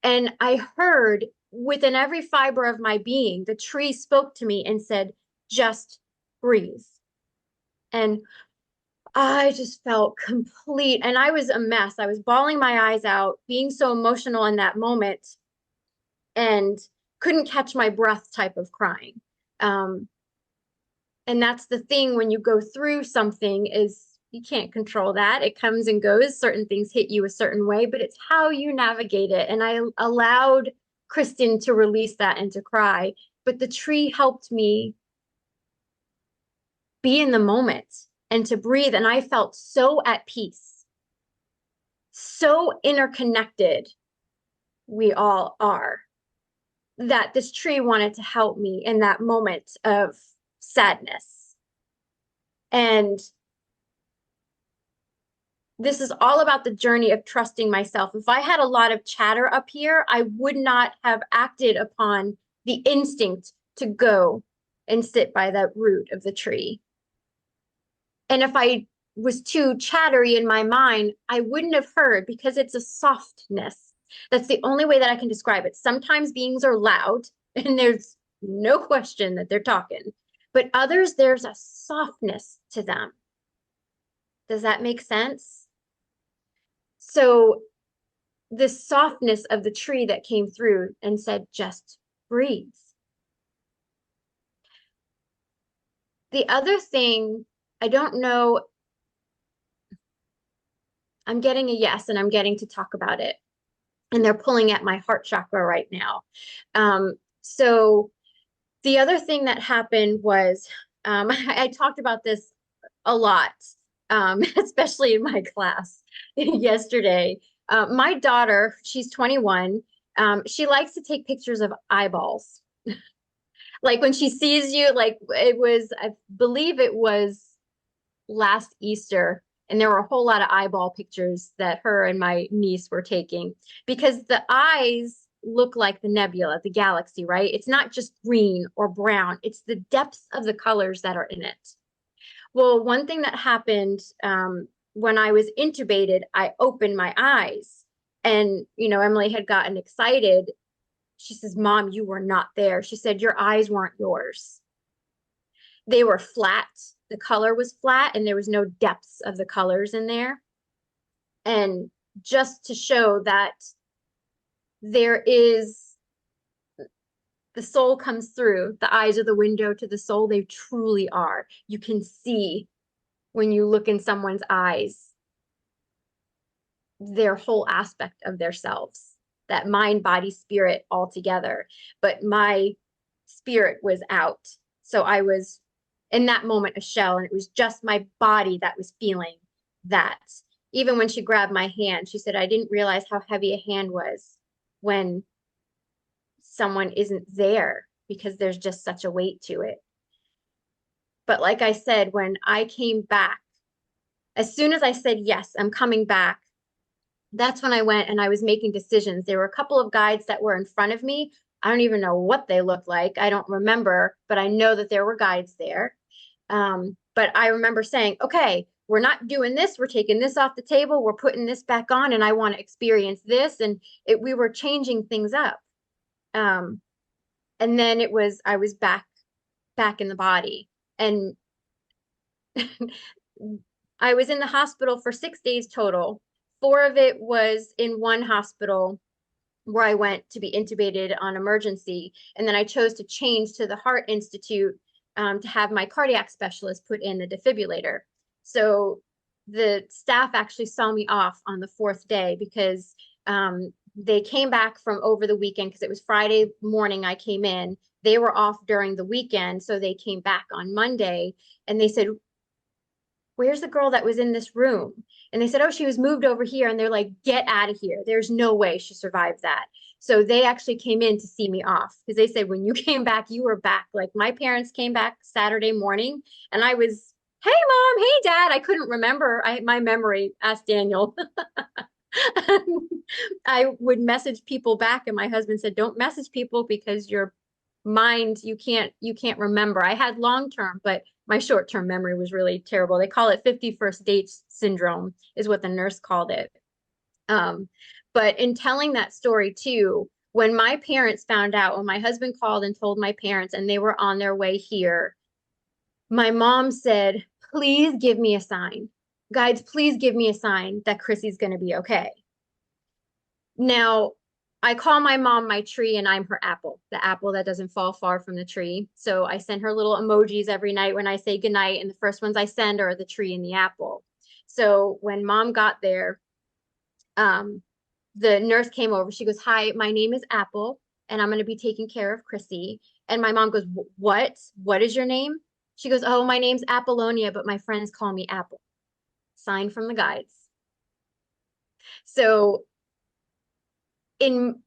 And I heard within every fiber of my being, the tree spoke to me and said, just breathe. And I just felt complete, and I was a mess. I was bawling my eyes out, being so emotional in that moment, and couldn't catch my breath type of crying. And that's the thing when you go through something, is you can't control that. It comes and goes. Certain things hit you a certain way, but it's how you navigate it. And I allowed Kristen to release that and to cry, but the tree helped me be in the moment and to breathe. And I felt so at peace, so interconnected. We all are, that this tree wanted to help me in that moment of sadness. And this is all about the journey of trusting myself. If I had a lot of chatter up here, I would not have acted upon the instinct to go and sit by the root of the tree. And if I was too chattery in my mind, I wouldn't have heard, because it's a softness. That's the only way that I can describe it. Sometimes beings are loud and there's no question that they're talking, but others, there's a softness to them. Does that make sense? So the softness of the tree that came through and said, just breathe. The other thing, I don't know, I'm getting a yes, and I'm getting to talk about it. And they're pulling at my heart chakra right now. So the other thing that happened was, I talked about this a lot, especially in my class yesterday. My daughter, she's 21. She likes to take pictures of eyeballs. Like when she sees you, like it was, I believe it was last Easter, and there were a whole lot of eyeball pictures that her and my niece were taking, because the eyes look like the nebula, the galaxy, right? It's not just green or brown, it's the depths of the colors that are in it. Well, one thing that happened when I was intubated, I opened my eyes, and, Emily had gotten excited. She says, Mom, you were not there. She said, your eyes weren't yours. They were flat. The color was flat, and there was no depths of the colors in there. And just to show that there is, the soul comes through, the eyes are the window to the soul. They truly are. You can see when you look in someone's eyes, their whole aspect of themselves, that mind, body, spirit all together. But my spirit was out. So I was in that moment a shell, and it was just my body that was feeling that. Even when she grabbed my hand, she said, I didn't realize how heavy a hand was when someone isn't there because there's just such a weight to it. But like I said, when I came back, as soon as I said, yes, I'm coming back, that's when I went and I was making decisions. There were a couple of guides that were in front of me. I don't even know what they looked like. I don't remember, but I know that there were guides there. But I remember saying, okay, we're not doing this. We're taking this off the table. We're putting this back on, and I want to experience this. And we were changing things up. And then I was back in the body. And I was in the hospital for 6 days total. 4 of it was in one hospital where I went to be intubated on emergency. And then I chose to change to the Heart Institute to have my cardiac specialist put in the defibrillator. So the staff actually saw me off on the 4th day because they came back from over the weekend because it was Friday morning I came in. They were off during the weekend, so they came back on Monday and they said, where's the girl that was in this room? And they said, oh, she was moved over here. And they're like, get out of here. There's no way she survived that. So they actually came in to see me off because they said, when you came back, you were back. Like my parents came back Saturday morning and I was, hey, mom, hey, dad. I couldn't remember. My memory, asked Daniel. I would message people back and my husband said, don't message people because your mind, you can't remember. I had long-term, but my short-term memory was really terrible. They call it 51st dates syndrome is what the nurse called it. But in telling that story too, when my parents found out, when my husband called and told my parents and they were on their way here, my mom said, please give me a sign. Guides, please give me a sign that Chrissy's going to be okay. Now, I call my mom my tree and I'm her apple, the apple that doesn't fall far from the tree. So I send her little emojis every night when I say goodnight. And the first ones I send are the tree and the apple. So when mom got there, the nurse came over. She goes, hi, my name is Apple and I'm going to be taking care of Chrissy. And my mom goes, what? What is your name? She goes, oh, my name's Apollonia, but my friends call me Apple. Sign from the guides. So in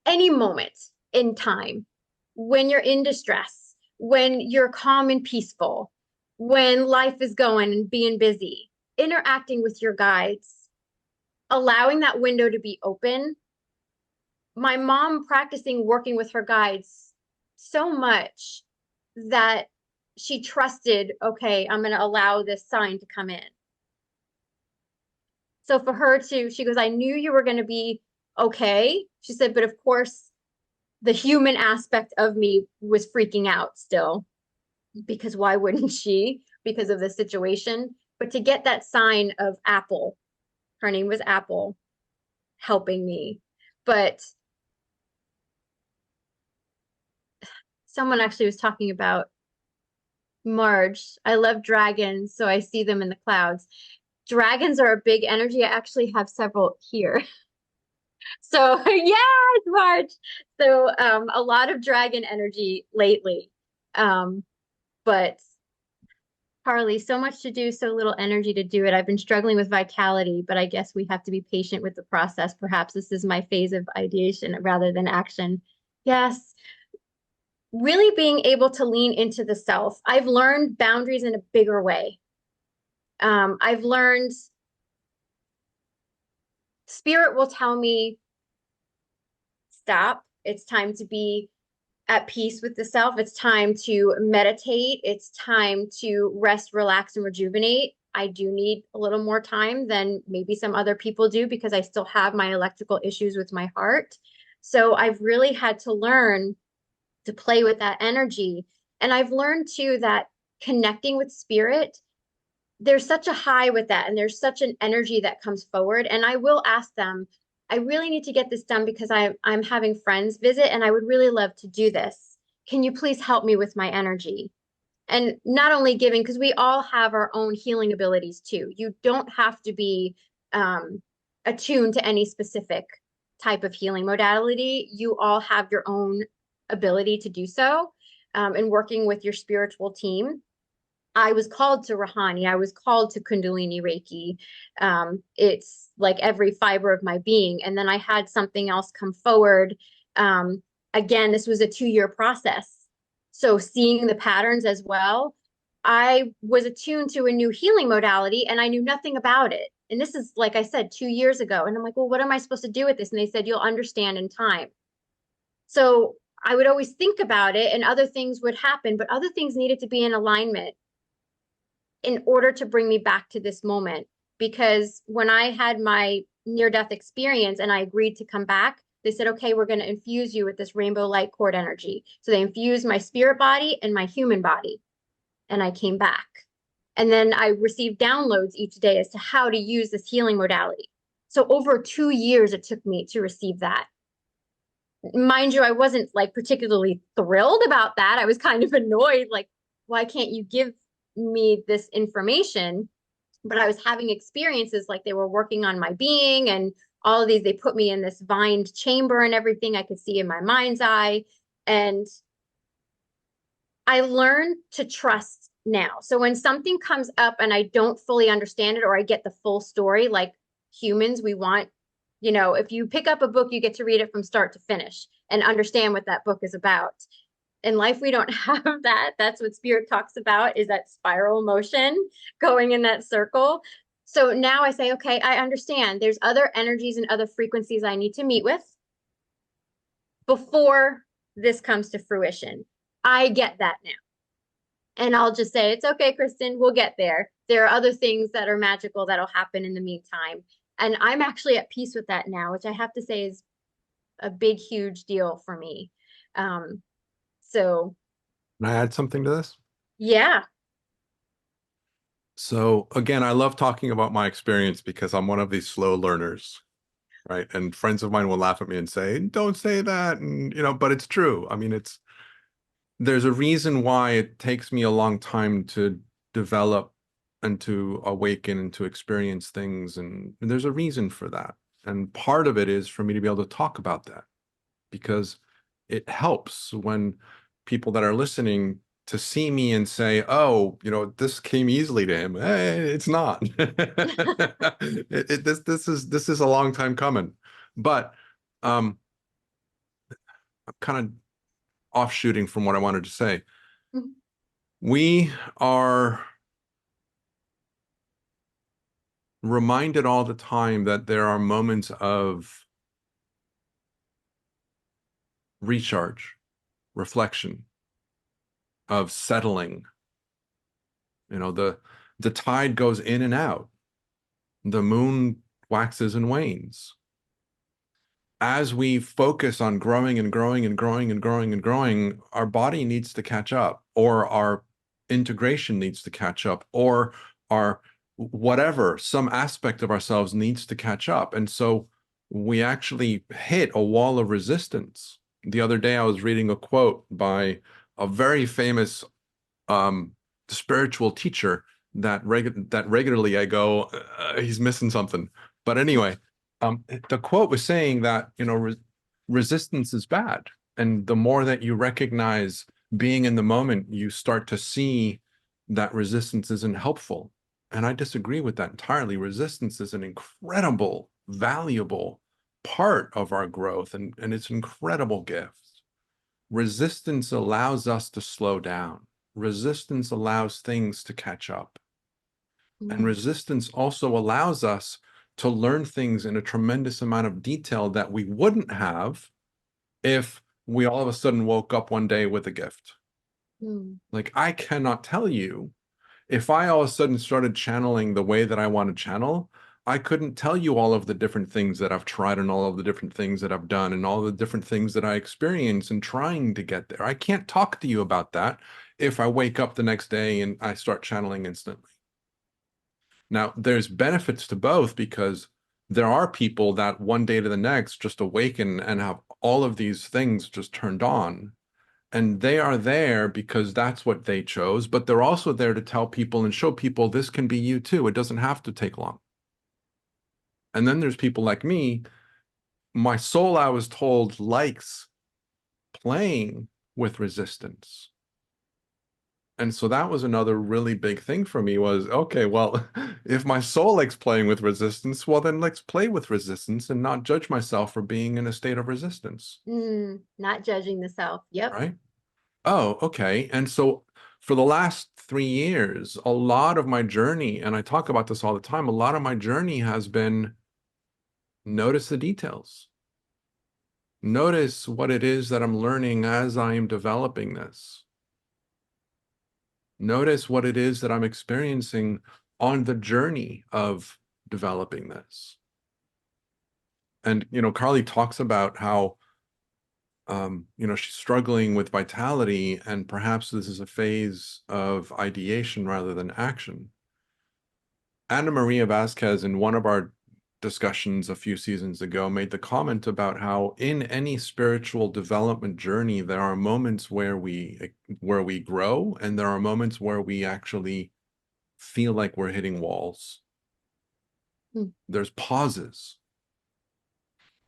any moment in time, when you're in distress, when you're calm and peaceful, when life is going and being busy, interacting with your guides, allowing that window to be open. My mom practicing working with her guides so much that she trusted, okay, I'm going to allow this sign to come in. So for her to, she goes, I knew you were going to be okay. She said, but of course, the human aspect of me was freaking out still, because why wouldn't she? Because of the situation. But to get that sign of Apple, her name was Apple, helping me. But someone actually was talking about Marge. I love dragons, so I see them in the clouds. Dragons are a big energy. I actually have several here. So yes, March. So a lot of dragon energy lately. But Harley, so much to do, so little energy to do it. I've been struggling with vitality, but I guess we have to be patient with the process. Perhaps this is my phase of ideation rather than action. Yes. Really being able to lean into the self. I've learned boundaries in a bigger way. I've learned spirit will tell me, stop. It's time to be at peace with the self. It's time to meditate. It's time to rest, relax, and rejuvenate. I do need a little more time than maybe some other people do because I still have my electrical issues with my heart. So I've really had to learn to play with that energy. And I've learned too that connecting with spirit, there's such a high with that, and there's such an energy that comes forward. And I will ask them, I really need to get this done because I'm having friends visit and I would really love to do this. Can you please help me with my energy? And not only giving, because we all have our own healing abilities too. You don't have to be attuned to any specific type of healing modality. You all have your own ability to do so. And working with your spiritual team. I was called to Rahani. I was called to Kundalini Reiki. It's like every fiber of my being. And then I had something else come forward again, this was a 2-year process. So seeing the patterns as well, I was attuned to a new healing modality and I knew nothing about it. And this is, like I said, 2 years ago. And I'm like, well, what am I supposed to do with this? And they said, you'll understand in time. So I would always think about it and other things would happen, but other things needed to be in alignment in order to bring me back to this moment. Because when I had my near-death experience and I agreed to come back, they said, okay, we're going to infuse you with this rainbow light cord energy. So they infused my spirit body and my human body. And I came back. And then I received downloads each day as to how to use this healing modality. So over 2 years, it took me to receive that. Mind you, I wasn't like particularly thrilled about that. I was kind of annoyed, like, why can't you give me this information? But I was having experiences like they were working on my being and all of these, they put me in this vined chamber and everything I could see in my mind's eye. And I learned to trust now. So when something comes up and I don't fully understand it or I get the full story, like humans, we want, if you pick up a book, you get to read it from start to finish and understand what that book is about. In life, we don't have that. That's what spirit talks about, is that spiral motion going in that circle. So now I say, okay, I understand. There's other energies and other frequencies I need to meet with before this comes to fruition. I get that now. And I'll just say, it's okay, Kristen, we'll get there. There are other things that are magical that'll happen in the meantime. And I'm actually at peace with that now, which I have to say is a big, huge deal for me. So Can I add something to this? yeah. So again, I love talking about my experience because I'm one of these slow learners, right? And friends of mine will laugh at me and say, don't say that. And, but it's true. I mean, there's a reason why it takes me a long time to develop and to awaken and to experience things. And there's a reason for that. And part of it is for me to be able to talk about that, because it helps when people that are listening to see me and say, oh, this came easily to him. Hey, it's not. This is a long time coming. But I'm kind of offshooting from what I wanted to say. Mm-hmm. We are reminded all the time that there are moments of recharge, reflection, of settling. The tide goes in and out. The moon waxes and wanes. As we focus on growing and growing and growing and growing and growing, our body needs to catch up, or our integration needs to catch up, or our whatever, some aspect of ourselves needs to catch up. And so we actually hit a wall of resistance. The other day, I was reading a quote by a very famous spiritual teacher that regularly I go, he's missing something. But anyway, the quote was saying that, resistance is bad. And the more that you recognize being in the moment, you start to see that resistance isn't helpful. And I disagree with that entirely. Resistance is an incredible, valuable part of our growth, and it's an incredible gift. Resistance allows us to slow down. Resistance allows things to catch up. And resistance also allows us to learn things in a tremendous amount of detail that we wouldn't have if we all of a sudden woke up one day with a gift. Like, I cannot tell you, if I all of a sudden started channeling the way that I want to channel, I couldn't tell you all of the different things that I've tried and all of the different things that I've done and all the different things that I experience in trying to get there. I can't talk to you about that if I wake up the next day and I start channeling instantly. Now, there's benefits to both, because there are people that one day to the next just awaken and have all of these things just turned on. And they are there because that's what they chose, but they're also there to tell people and show people this can be you too. It doesn't have to take long. And then there's people like me. My soul, I was told, likes playing with resistance. And so that was another really big thing for me was, okay, well, if my soul likes playing with resistance, well, then let's play with resistance and not judge myself for being in a state of resistance, Not judging the self. Yep. right? Oh, okay. And so for the last 3 years, a lot of my journey, and I talk about this all the time, a lot of my journey has been notice the details. Notice what it is that I'm learning as I am developing this. Notice what it is that I'm experiencing on the journey of developing this. And, Carly talks about how, she's struggling with vitality, and perhaps this is a phase of ideation rather than action. Anna Maria Vasquez, in one of our discussions a few seasons ago, made the comment about how in any spiritual development journey, there are moments where we grow, and there are moments where we actually feel like we're hitting walls. There's pauses.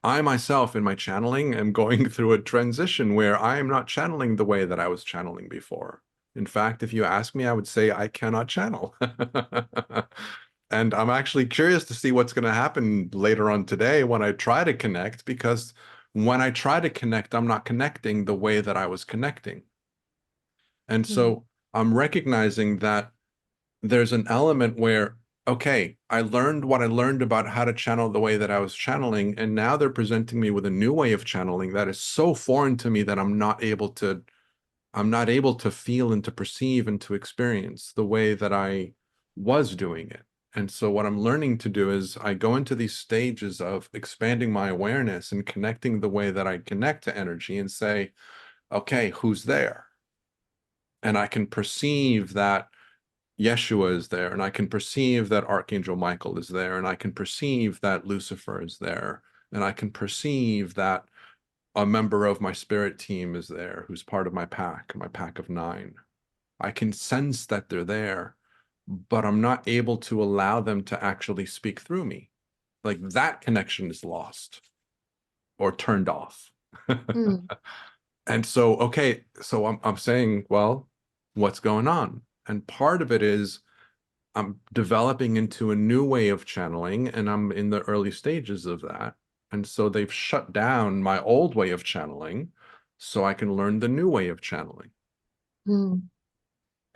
I myself, in my channeling, am going through a transition where I am not channeling the way that I was channeling before. In fact, if you ask me, I would say I cannot channel. And I'm actually curious to see what's going to happen later on today when I try to connect, because when I try to connect, I'm not connecting the way that I was connecting. And so I'm recognizing that there's an element where, okay, I learned what I learned about how to channel the way that I was channeling, and now they're presenting me with a new way of channeling that is so foreign to me that I'm not able to feel and to perceive and to experience the way that I was doing it. And so what I'm learning to do is I go into these stages of expanding my awareness and connecting the way that I connect to energy and say, okay, who's there? And I can perceive that Yeshua is there, and I can perceive that Archangel Michael is there, and I can perceive that Lucifer is there, and I can perceive that a member of my spirit team is there who's part of my pack of 9. I can sense that they're there, but I'm not able to allow them to actually speak through me. Like that connection is lost or turned off. And so, okay, so I'm saying, well, what's going on? And part of it is I'm developing into a new way of channeling, and I'm in the early stages of that. And so they've shut down my old way of channeling so I can learn the new way of channeling.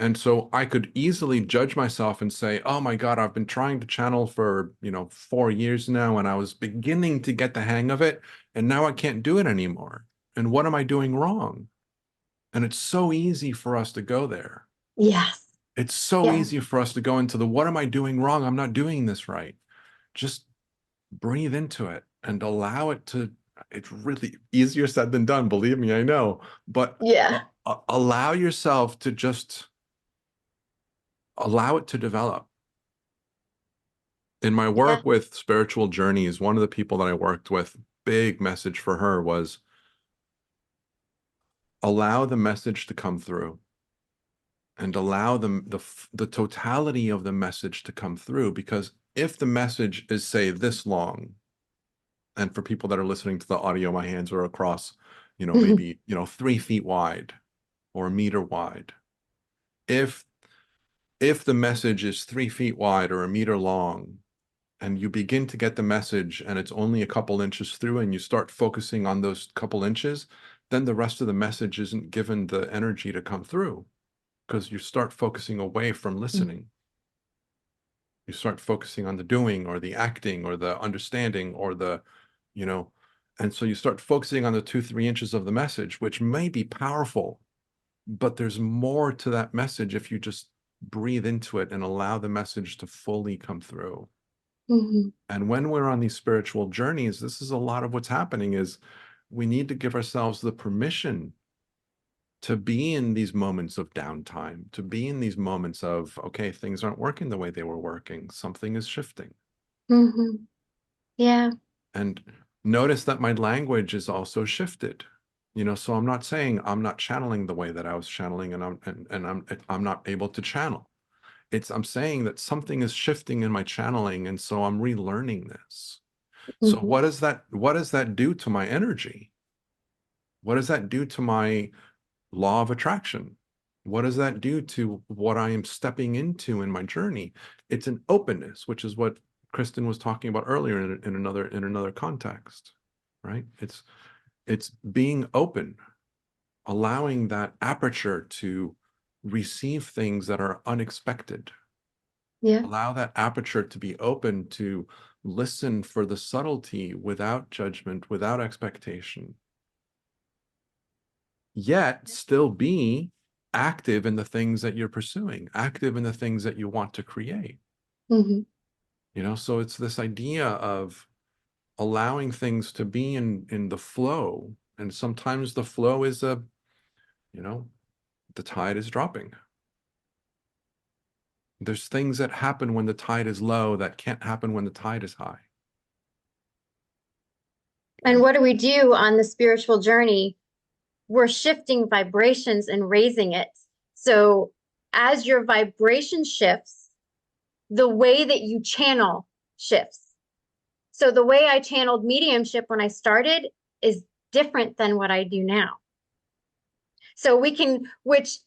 And so I could easily judge myself and say, oh my God, I've been trying to channel for, 4 years now, and I was beginning to get the hang of it, and now I can't do it anymore. And what am I doing wrong? And it's so easy for us to go there. Yes. It's so easy for us to go into the, what am I doing wrong? I'm not doing this right. Just breathe into it and allow it to, it's really easier said than done. Believe me, I know, but Yeah. allow yourself to just allow it to develop. In my Yeah. work with spiritual journeys, one of the people that I worked with, big message for her was allow the message to come through and allow them the totality of the message to come through. Because if the message is, say, this long, and for people that are listening to the audio, my hands are across, maybe 3 feet wide or a meter wide. If the message is 3 feet wide or a meter long, and you begin to get the message and it's only a couple inches through, and you start focusing on those couple inches, then the rest of the message isn't given the energy to come through, because you start focusing away from listening. You start focusing on the doing or the acting or the understanding or the, and so you start focusing on the 2-3 inches of the message, which may be powerful, but there's more to that message if you just breathe into it and allow the message to fully come through. And when we're on these spiritual journeys, this is a lot of what's happening is we need to give ourselves the permission to be in these moments of downtime, to be in these moments of, okay, things aren't working the way they were working. Something is shifting. Yeah. And notice that my language is also shifted. So I'm not saying I'm not channeling the way that I was channeling, and I'm not able to channel. I'm saying that something is shifting in my channeling, and so I'm relearning this. So what does that do to my energy? What does that do to my law of attraction? What does that do to what I am stepping into in my journey? It's an openness, which is what Kristen was talking about earlier in another context, right? It's being open, allowing that aperture to receive things that are unexpected. Yeah. Allow that aperture to be open to listen for the subtlety without judgment, without expectation, yet still be active in the things that you're pursuing, active in the things that you want to create. Hmm. So it's this idea of allowing things to be in the flow. And sometimes the flow is the tide is dropping. There's things that happen when the tide is low that can't happen when the tide is high. And what do we do on the spiritual journey? We're shifting vibrations and raising it. So as your vibration shifts, the way that you channel shifts. So the way I channeled mediumship when I started is different than what I do now. So which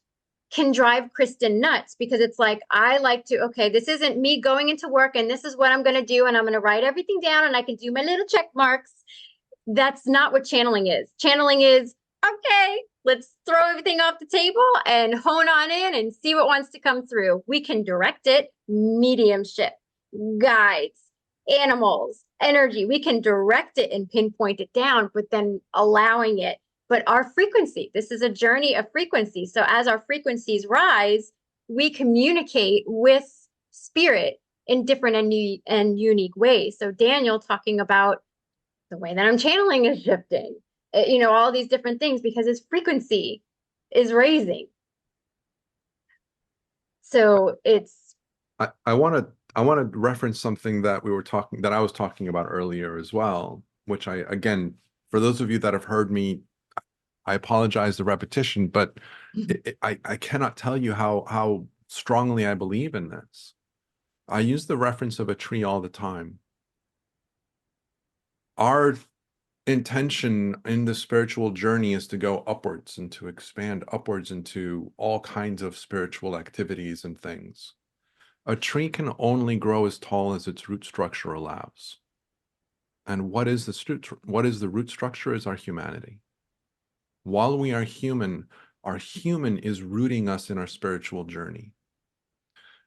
can drive Kristen nuts, because it's like, I like to, okay, this isn't me going into work and this is what I'm going to do. And I'm going to write everything down and I can do my little check marks. That's not what channeling is. Channeling is, okay, let's throw everything off the table and hone on in and see what wants to come through. We can direct it, mediumship, guides, animals, energy. We can direct it and pinpoint it down, but then allowing it. But our frequency, this is a journey of frequency. So as our frequencies rise, we communicate with spirit in different and unique ways. So Daniel talking about the way that I'm channeling is shifting, all these different things because his frequency is raising. So it's. I want to reference something that I was talking about earlier as well, which again, for those of you that have heard me, I apologize the repetition, but I cannot tell you how strongly I believe in this. I use the reference of a tree all the time. Our intention in the spiritual journey is to go upwards and to expand upwards into all kinds of spiritual activities and things. A tree can only grow as tall as its root structure allows. And what is the root structure is our humanity. While we are human, our human is rooting us in our spiritual journey.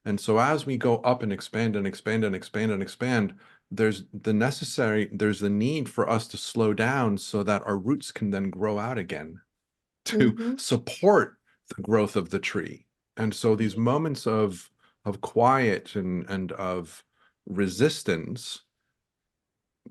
And so as we go up and expand and expand and expand and expand, there's the need for us to slow down so that our roots can then grow out again to support the growth of the tree. And so these moments of quiet and of resistance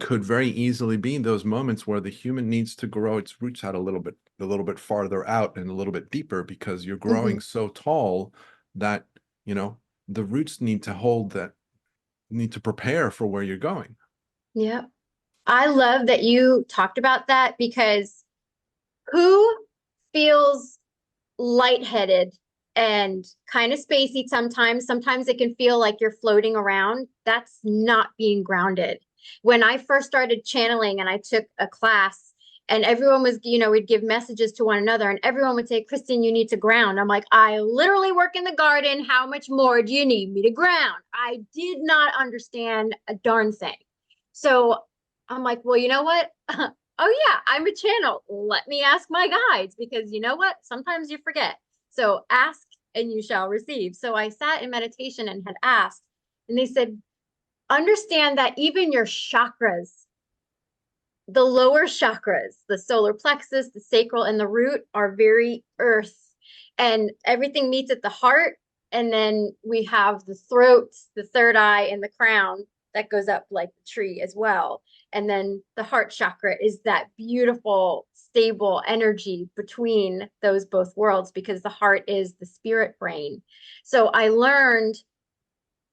could very easily be those moments where the human needs to grow its roots out a little bit farther out and a little bit deeper, because you're growing so tall that the roots need to prepare for where you're going. Yeah. I love that you talked about that, because who feels lightheaded and kind of spacey sometimes? Sometimes it can feel like you're floating around. That's not being grounded. When I first started channeling and I took a class, and everyone was, we'd give messages to one another and everyone would say, Kristen, you need to ground. I'm like, I literally work in the garden. How much more do you need me to ground? I did not understand a darn thing. So I'm like, well, you know what? Oh yeah, I'm a channel. Let me ask my guides, because you know what? Sometimes you forget. So ask and you shall receive. So I sat in meditation and had asked, and they said, understand that even your chakras, the lower chakras, the solar plexus, the sacral, and the root are very earth, and everything meets at the heart. And then we have the throat, the third eye, and the crown that goes up like the tree as well. And then the heart chakra is that beautiful, stable energy between those both worlds, because the heart is the spirit brain. So I learned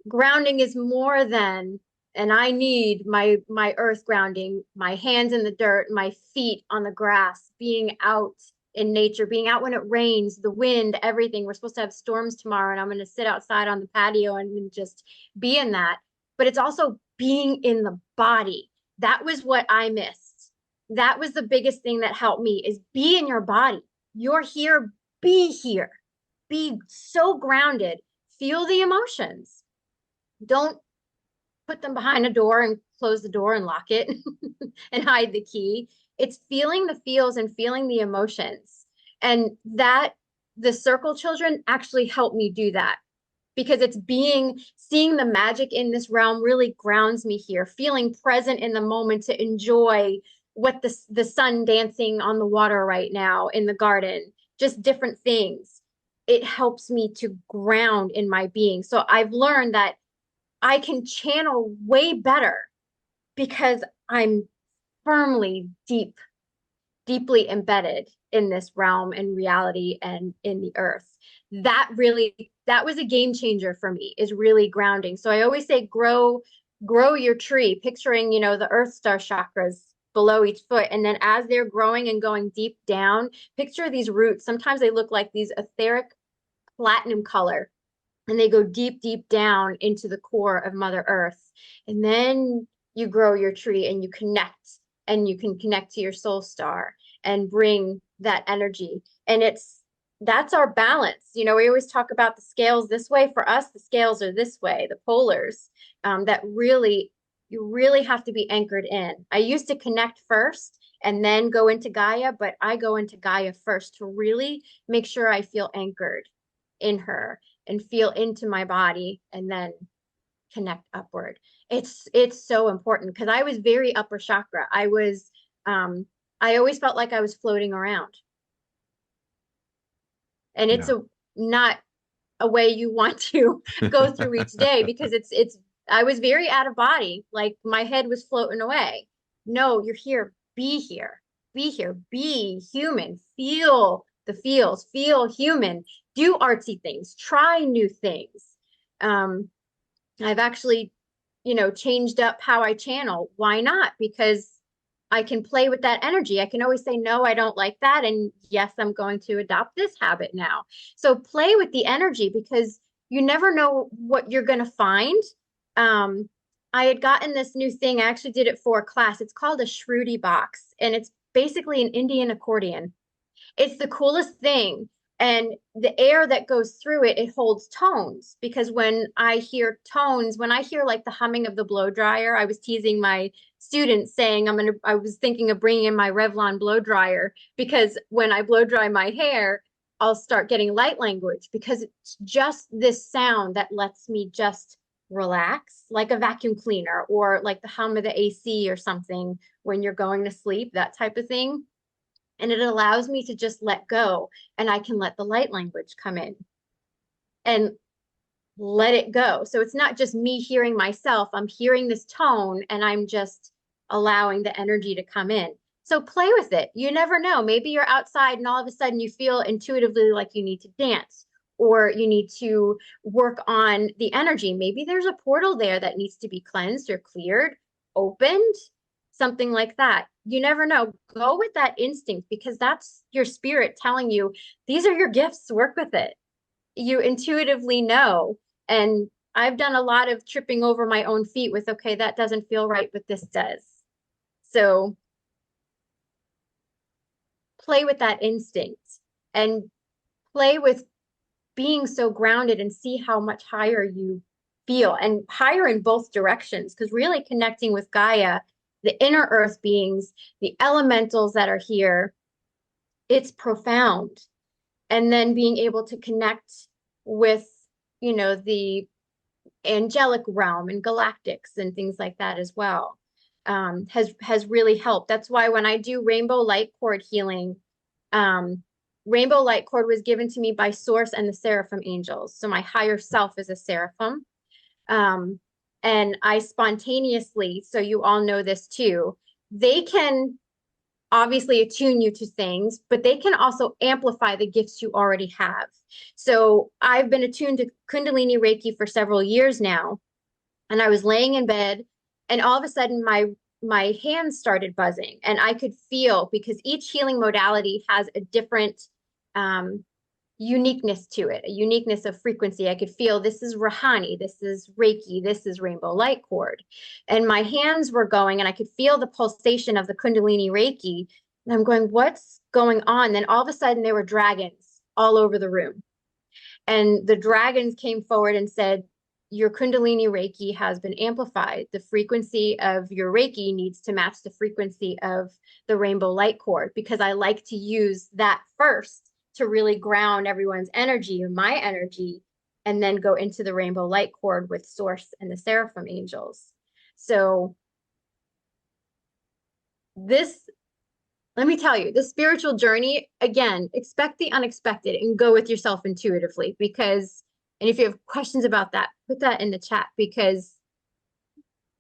grounding is more than, and I need my earth grounding, my hands in the dirt, my feet on the grass, being out in nature, being out when it rains, the wind, everything. We're supposed to have storms tomorrow, and I'm going to sit outside on the patio and just be in that. But it's also being in the body. That was what I missed. That was the biggest thing that helped me, is be in your body. You're here, be here. be so grounded. Feel the emotions. Don't put them behind a door and close the door and lock it and hide the key. It's feeling the feels and feeling the emotions. And that the circle children actually help me do that, because it's seeing the magic in this realm really grounds me here, feeling present in the moment to enjoy what the sun dancing on the water right now in the garden, just different things. It helps me to ground in my being. So I've learned that I can channel way better because I'm firmly deeply embedded in this realm and reality and in the earth. That was a game changer for me, is really grounding. So I always say grow your tree, picturing, the earth star chakras below each foot. And then as they're growing and going deep down, picture these roots. Sometimes they look like these etheric platinum color, and they go deep down into the core of Mother Earth. And then you grow your tree and you connect, and you can connect to your soul star and bring that energy. And that's our balance. We always talk about the scales this way. For us, the scales are this way, the polars, that you really have to be anchored in. I used to connect first and then go into Gaia, but I go into Gaia first to really make sure I feel anchored in her and feel into my body, and then connect upward. It's so important, because I was very upper chakra. I always felt like I was floating around. And it's Yeah. not a way you want to go through each day, because I was very out of body. Like my head was floating away. No, you're here. Be here. Be here. Be human. Feel the feels. Feel human. Do artsy things. Try new things. I've actually, changed up how I channel. Why not? Because I can play with that energy. I can always say, no, I don't like that. And yes, I'm going to adopt this habit now. So play with the energy, because you never know what you're going to find. I had gotten this new thing. I actually did it for a class. It's called a Shruti box, and it's basically an Indian accordion. It's the coolest thing. And the air that goes through it, it holds tones, because when I hear tones, when I hear like the humming of the blow dryer, I was teasing my students saying I was thinking of bringing in my Revlon blow dryer, because when I blow dry my hair, I'll start getting light language, because it's just this sound that lets me just relax, like a vacuum cleaner, or like the hum of the AC or something when you're going to sleep, that type of thing. And it allows me to just let go, and I can let the light language come in and let it go. So it's not just me hearing myself. I'm hearing this tone, and I'm just allowing the energy to come in. So play with it. You never know. Maybe you're outside and all of a sudden you feel intuitively like you need to dance, or you need to work on the energy. Maybe there's a portal there that needs to be cleansed or cleared, opened, something like that. You never know. Go with that instinct, because that's your spirit telling you, these are your gifts, work with it. You intuitively know. And I've done a lot of tripping over my own feet with, okay, that doesn't feel right, but this does. So play with that instinct, and play with being so grounded, and see how much higher you feel, and higher in both directions, because really connecting with Gaia, the inner earth beings, the elementals that are here, it's profound. And then being able to connect with, the angelic realm and galactics and things like that as well, has really helped. That's why when I do rainbow light cord healing, rainbow light cord was given to me by Source and the Seraphim angels. So my higher self is a seraphim. And I spontaneously, so you all know this too, they can obviously attune you to things, but they can also amplify the gifts you already have. So I've been attuned to Kundalini Reiki for several years now, and I was laying in bed, and all of a sudden my hands started buzzing, and I could feel, because each healing modality has a different uniqueness to it, a uniqueness of frequency. I could feel, this is Rahani, this is Reiki, this is rainbow light cord. And my hands were going, and I could feel the pulsation of the Kundalini Reiki. And I'm going, what's going on? Then all of a sudden there were dragons all over the room. And the dragons came forward and said, your Kundalini Reiki has been amplified. The frequency of your Reiki needs to match the frequency of the rainbow light cord, because I like to use that first to really ground everyone's energy and my energy, and then go into the rainbow light cord with source and the seraphim angels. So this, let me tell you, the spiritual journey, again, expect the unexpected and go with yourself intuitively, because, and if you have questions about that, put that in the chat, because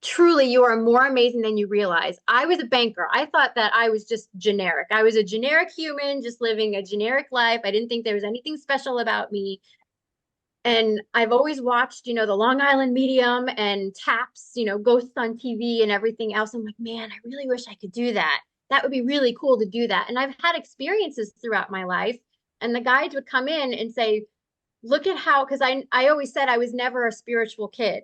truly you are more amazing than you realize. I was a banker. I thought that I was just generic. I was a generic human, just living a generic life. I didn't think there was anything special about me. And I've always watched, the Long Island Medium and Taps, ghosts on TV and everything else. I'm like, man, I really wish I could do that. That would be really cool to do that. And I've had experiences throughout my life. And the guides would come in and say, look at how, because I always said I was never a spiritual kid.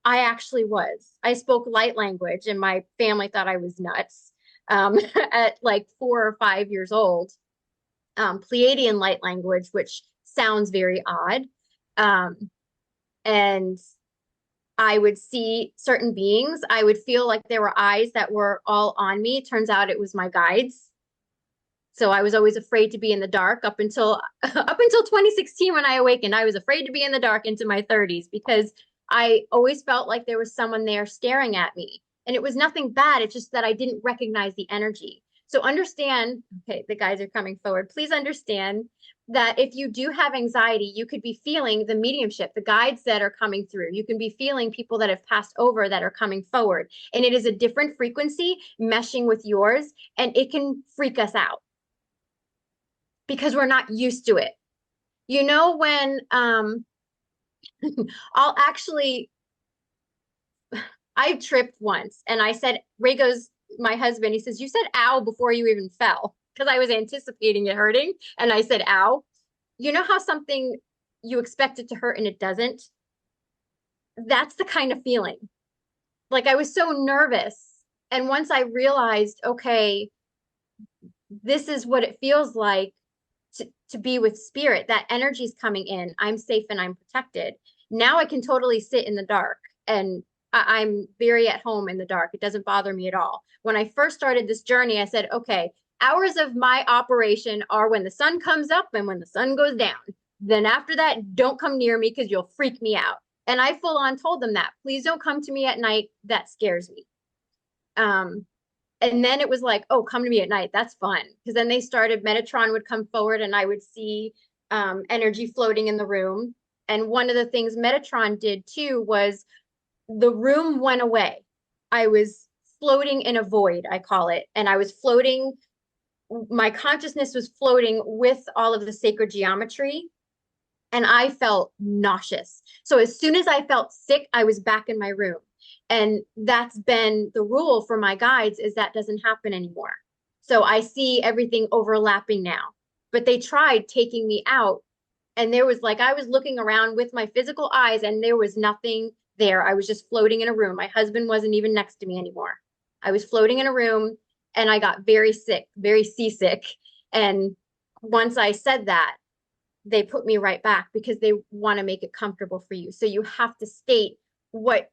I actually was. I spoke light language and my family thought I was nuts at like 4 or 5 years old. Pleiadian light language, which sounds very odd. And I would see certain beings. I would feel like there were eyes that were all on me. Turns out it was my guides. So I was always afraid to be in the dark up until 2016 when I awakened. I was afraid to be in the dark into my 30s because I always felt like there was someone there staring at me. And it was nothing bad. It's just that I didn't recognize the energy. So understand, okay, the guys are coming forward. Please understand that if you do have anxiety, you could be feeling the mediumship, the guides that are coming through. You can be feeling people that have passed over that are coming forward. And it is a different frequency meshing with yours, and it can freak us out because we're not used to it. When I'll actually, I tripped once and I said, Ray goes, my husband, he says, you said ow before you even fell, because I was anticipating it hurting. And I said, ow. You know how something you expect it to hurt and it doesn't? That's the kind of feeling. Like I was so nervous. And once I realized, okay, this is what it feels like to be with spirit, that energy's coming in. I'm safe and I'm protected. Now I can totally sit in the dark, and I'm very at home in the dark. It doesn't bother me at all. When I first started this journey, I said, okay, hours of my operation are when the sun comes up and when the sun goes down. Then after that, don't come near me because you'll freak me out. And I full on told them that. Please don't come to me at night. That scares me. And then it was like, oh, come to me at night. That's fun. Because then they started, Metatron would come forward and I would see energy floating in the room. And one of the things Metatron did too was the room went away. I was floating in a void, I call it. And I was floating, my consciousness was floating with all of the sacred geometry. And I felt nauseous. So as soon as I felt sick, I was back in my room. And that's been the rule for my guides, is that doesn't happen anymore. So I see everything overlapping now. But they tried taking me out. And there was like, I was looking around with my physical eyes and there was nothing there. I was just floating in a room. My husband wasn't even next to me anymore. I was floating in a room and I got very sick, very seasick. And once I said that, they put me right back because they want to make it comfortable for you. So you have to state what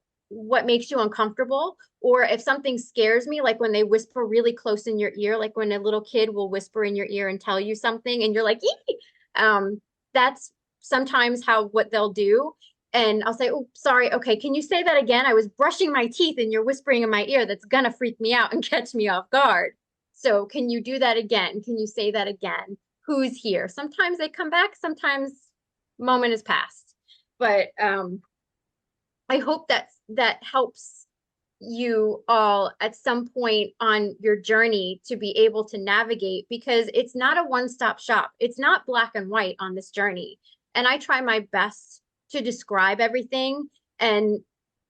makes you uncomfortable. Or if something scares me, like when they whisper really close in your ear, like when a little kid will whisper in your ear and tell you something and you're like, ee! That's sometimes what they'll do. And I'll say, oh, sorry. Okay. Can you say that again? I was brushing my teeth and you're whispering in my ear. That's going to freak me out and catch me off guard. So can you do that again? Can you say that again? Who's here? Sometimes they come back. Sometimes moment has passed. But I hope that helps you all at some point on your journey to be able to navigate, because it's not a one-stop shop. It's not black and white on this journey. And I try my best to describe everything. And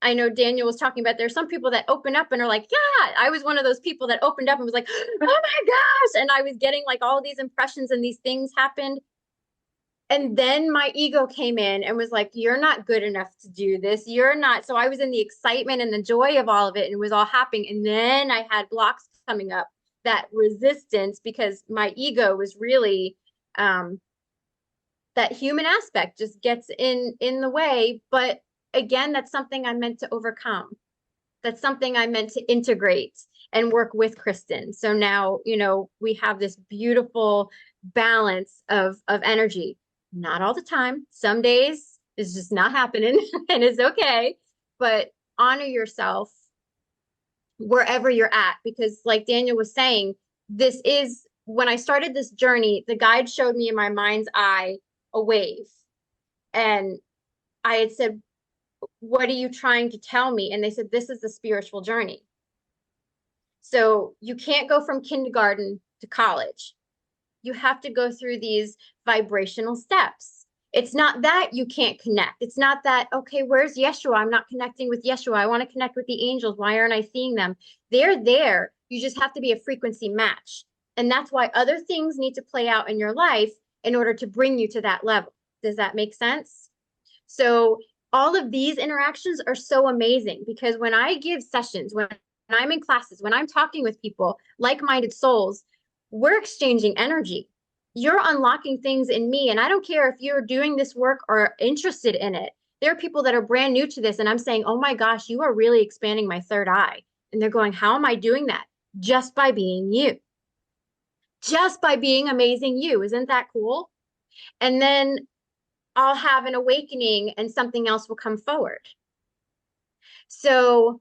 I know Daniel was talking about, there's some people that open up and are like, yeah, I was one of those people that opened up and was like, oh my gosh. And I was getting like all these impressions and these things happened. And then my ego came in and was like, you're not good enough to do this. You're not. So I was in the excitement and the joy of all of it, and it was all happening. And then I had blocks coming up, that resistance, because my ego was really that human aspect just gets in the way. But again, that's something I'm meant to overcome. That's something I meant to integrate and work with Kristen. So now, we have this beautiful balance of energy. Not all the time. Some days it's just not happening and it's okay. But honor yourself wherever you're at, because like Daniel was saying, this is when I started this journey, the guide showed me in my mind's eye a wave. And I had said, what are you trying to tell me? And they said, this is the spiritual journey. So you can't go from kindergarten to college. You have to go through these vibrational steps. It's not that you can't connect. It's not that, okay, where's Yeshua? I'm not connecting with Yeshua. I want to connect with the angels. Why aren't I seeing them? They're there. You just have to be a frequency match. And that's why other things need to play out in your life in order to bring you to that level. Does that make sense? So all of these interactions are so amazing, because when I give sessions, when I'm in classes, when I'm talking with people, like-minded souls, we're exchanging energy. You're unlocking things in me. And I don't care if you're doing this work or interested in it. There are people that are brand new to this. And I'm saying, oh my gosh, you are really expanding my third eye. And they're going, how am I doing that? Just by being you. Just by being amazing you. Isn't that cool? And then I'll have an awakening and something else will come forward. So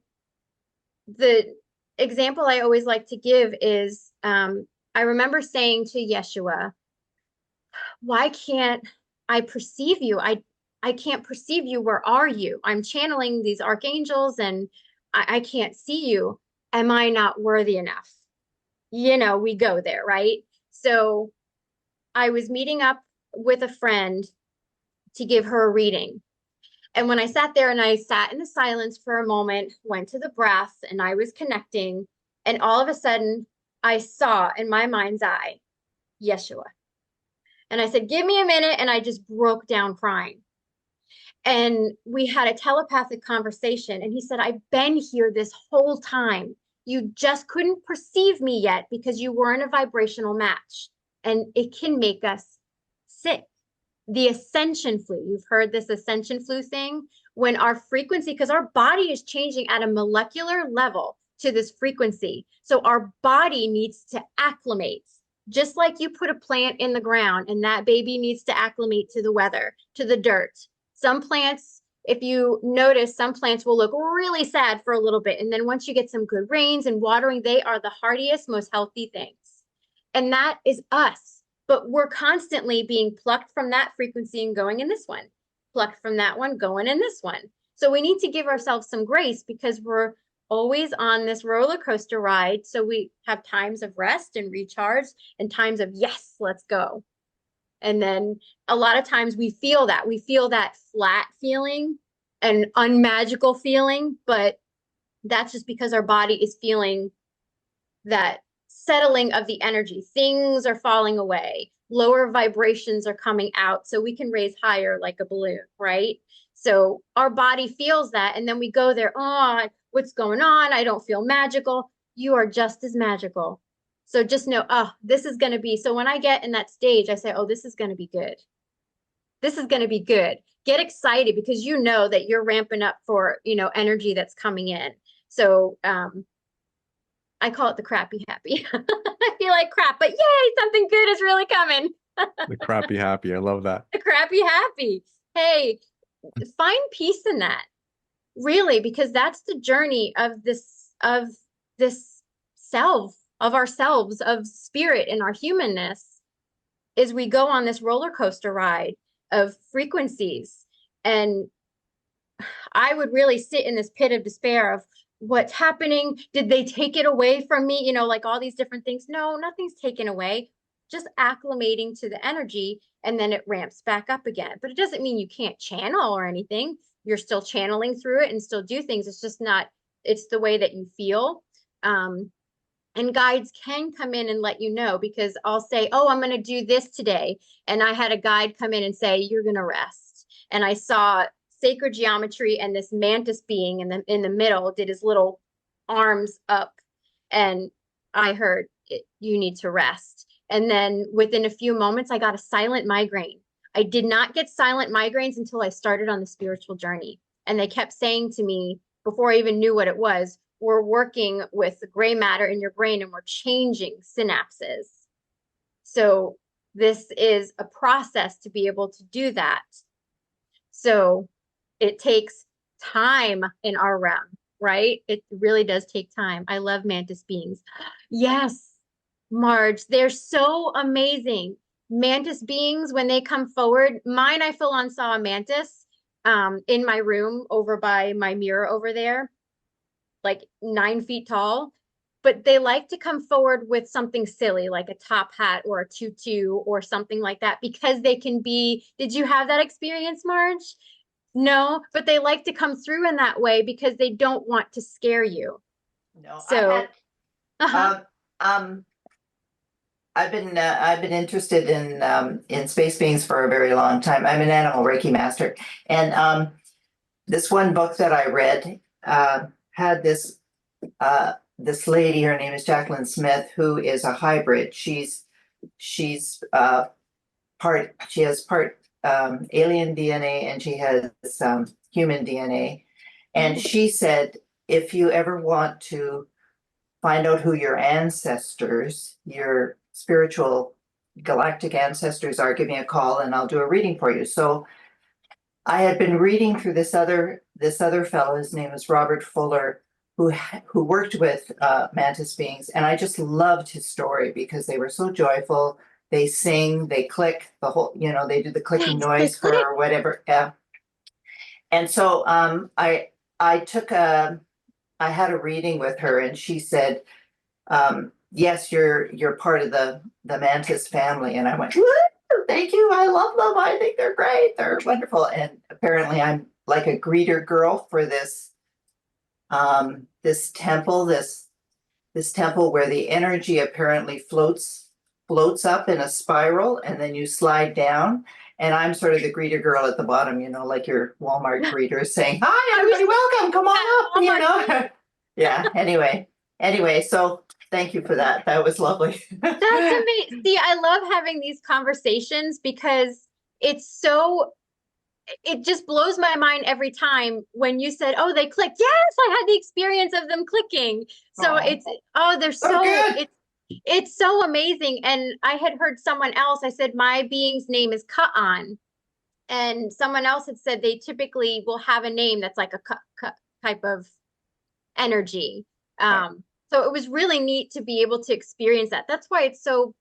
the example I always like to give is, I remember saying to Yeshua, why can't I perceive you? I can't perceive you. Where are you? I'm channeling these archangels and I can't see you. Am I not worthy enough? We go there, right? So I was meeting up with a friend to give her a reading. And when I sat there and I sat in the silence for a moment, went to the breath, and I was connecting, and all of a sudden I saw in my mind's eye, Yeshua. And I said, give me a minute. And I just broke down crying. And we had a telepathic conversation. And he said, I've been here this whole time. You just couldn't perceive me yet because you weren't a vibrational match. And it can make us sick. The ascension flu, you've heard this ascension flu thing, when our frequency, because our body is changing at a molecular level to this frequency. So our body needs to acclimate. Just like you put a plant in the ground and that baby needs to acclimate to the weather, to the dirt. Some plants, if you notice, some plants will look really sad for a little bit. And then once you get some good rains and watering, they are the hardiest, most healthy things. And that is us. But we're constantly being plucked from that frequency and going in this one, plucked from that one, going in this one. So we need to give ourselves some grace, because we're always on this roller coaster ride. So we have times of rest and recharge and times of, yes, let's go. And then a lot of times we feel that flat feeling and unmagical feeling, but that's just because our body is feeling that settling of the energy. Things are falling away. Lower vibrations are coming out so we can raise higher like a balloon, right? So our body feels that, and then we go there, oh, what's going on? I don't feel magical. You are just as magical. So just know, oh, this is going to be, so when I get in that stage, I say, oh, this is going to be good. This is going to be good. Get excited, because you know that you're ramping up for, energy that's coming in. So, I call it the crappy happy. I feel like crap, but yay, something good is really coming. The crappy happy. I love that. The crappy happy. Hey, find peace in that. Really, because that's the journey of this self, of ourselves, of spirit and our humanness, is we go on this roller coaster ride of frequencies. And I would really sit in this pit of despair of, what's happening? Did they take it away from me? Like all these different things. No, nothing's taken away. Just acclimating to the energy, and then it ramps back up again. But it doesn't mean you can't channel or anything. You're still channeling through it and still do things. It's just not, it's the way that you feel. And guides can come in and let you know, because I'll say, oh, I'm going to do this today. And I had a guide come in and say, you're going to rest. And I saw sacred geometry, and this mantis being in the middle did his little arms up, and I heard, you need to rest. And then within a few moments, I got a silent migraine. I did not get silent migraines until I started on the spiritual journey. And they kept saying to me before I even knew what it was, we're working with the gray matter in your brain and we're changing synapses. So this is a process to be able to do that. So it takes time in our realm, right? It really does take time. I love mantis beings. Yes, Marge, they're so amazing. Mantis beings, when they come forward, mine, I full on saw a mantis in my room over by my mirror over there, like 9 feet tall. But they like to come forward with something silly, like a top hat or a tutu or something like that, because they can be. Did you have that experience, Marge? No, but they like to come through in that way because they don't want to scare you. No, So, I've been interested in space beings for a very long time. I'm an animal Reiki master, and this one book that I read had this lady. Her name is Jacqueline Smith, who is a hybrid. She's part. She has part alien DNA and she has human DNA. And she said, if you ever want to find out who your ancestors, your spiritual galactic ancestors are, give me a call and I'll do a reading for you. So I had been reading through this other fellow. His name is Robert Fuller, who worked with mantis beings, and I just loved his story because they were so joyful. They sing, they click, the whole, they do the clicking noise for whatever. Yeah. And so I had a reading with her, and she said, yes, you're part of the mantis family. And I went, woo, thank you. I love them. I think they're great. They're wonderful. And apparently I'm like a greeter girl for this temple, this temple where the energy apparently floats up in a spiral, and then you slide down. And I'm sort of the greeter girl at the bottom, like your Walmart greeter saying, hi, everybody, welcome, come on up, Yeah, anyway, so thank you for that. That was lovely. That's amazing. See, I love having these conversations because it just blows my mind every time when you said, oh, they clicked. Yes, I had the experience of them clicking. So they're so good. It's so amazing. And I had heard someone else, I said, my being's name is Ka'an. And someone else had said they typically will have a name that's like a type of energy. So it was really neat to be able to experience that. That's why it's so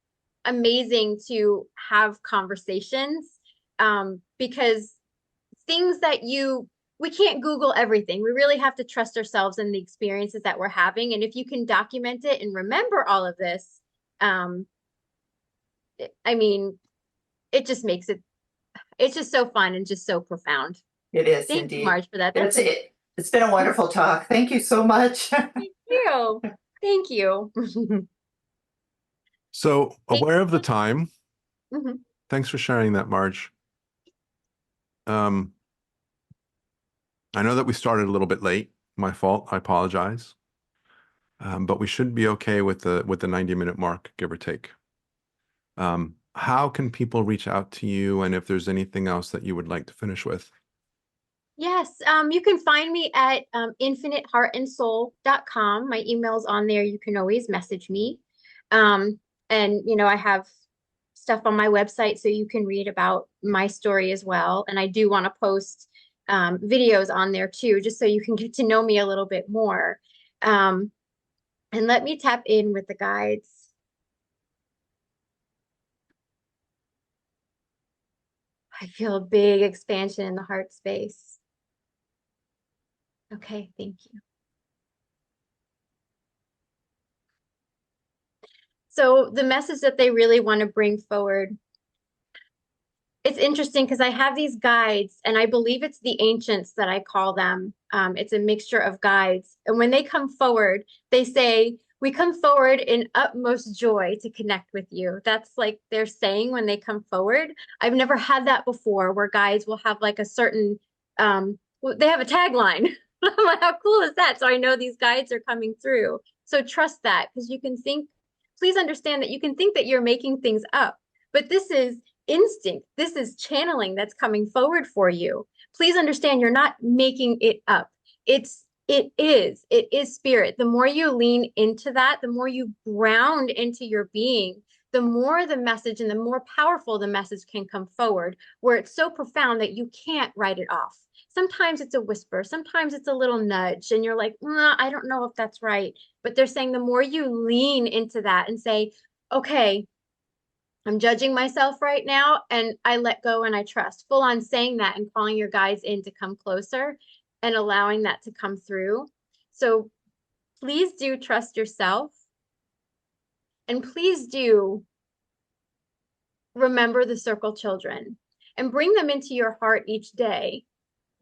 amazing to have conversations, because things that we can't Google everything. We really have to trust ourselves and the experiences that we're having. And if you can document it and remember all of this, it just makes it's just so fun and just so profound. It is. Thank indeed. you, Marge, for that. That's it. It's been a wonderful talk. Thank you so much. Thank you. Thank you. So aware of the time. Mm-hmm. Thanks for sharing that, Marge. I know that we started a little bit late. My fault. I apologize. But we should be okay with the 90-minute mark, give or take. How can people reach out to you, and if there's anything else that you would like to finish with? Yes, you can find me at infiniteheartandsoul.com. My email's on there. You can always message me. And, I have stuff on my website so you can read about my story as well. And I do want to post videos on there too, just so you can get to know me a little bit more. And let me tap in with the guides. I feel a big expansion in the heart space. Okay, thank you. So the message that they really want to bring forward, it's interesting because I have these guides, and I believe it's the ancients that I call them. It's a mixture of guides. And when they come forward, they say, we come forward in utmost joy to connect with you. That's like they're saying when they come forward. I've never had that before, where guides will have like a certain, they have a tagline. I'm like, how cool is that? So I know these guides are coming through. So trust that, because you can think, please understand that you can think that you're making things up, but this is instinct. This is channeling that's coming forward for you. Please understand, you're not making it up. It is spirit. The more you lean into that, the more you ground into your being, the more the message and the more powerful the message can come forward, where it's so profound that you can't write it off. Sometimes it's a whisper, sometimes it's a little nudge, and you're like, I don't know if that's right. But they're saying the more you lean into that and say, okay, I'm judging myself right now, and I let go and I trust. Full on saying that and calling your guides in to come closer and allowing that to come through. So please do trust yourself. And please do remember the circle children and bring them into your heart each day.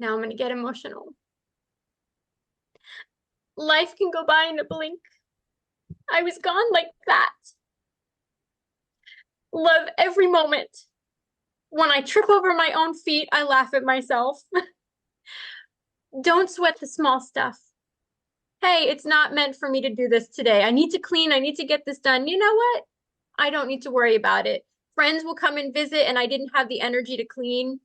Now I'm going to get emotional. Life can go by in a blink. I was gone like that. Love every moment. When I trip over my own feet, I laugh at myself. Don't sweat the small stuff. Hey, it's not meant for me to do this today. I need to clean. I need to get this done. You know what? I don't need to worry about it. Friends will come and visit and I didn't have the energy to clean.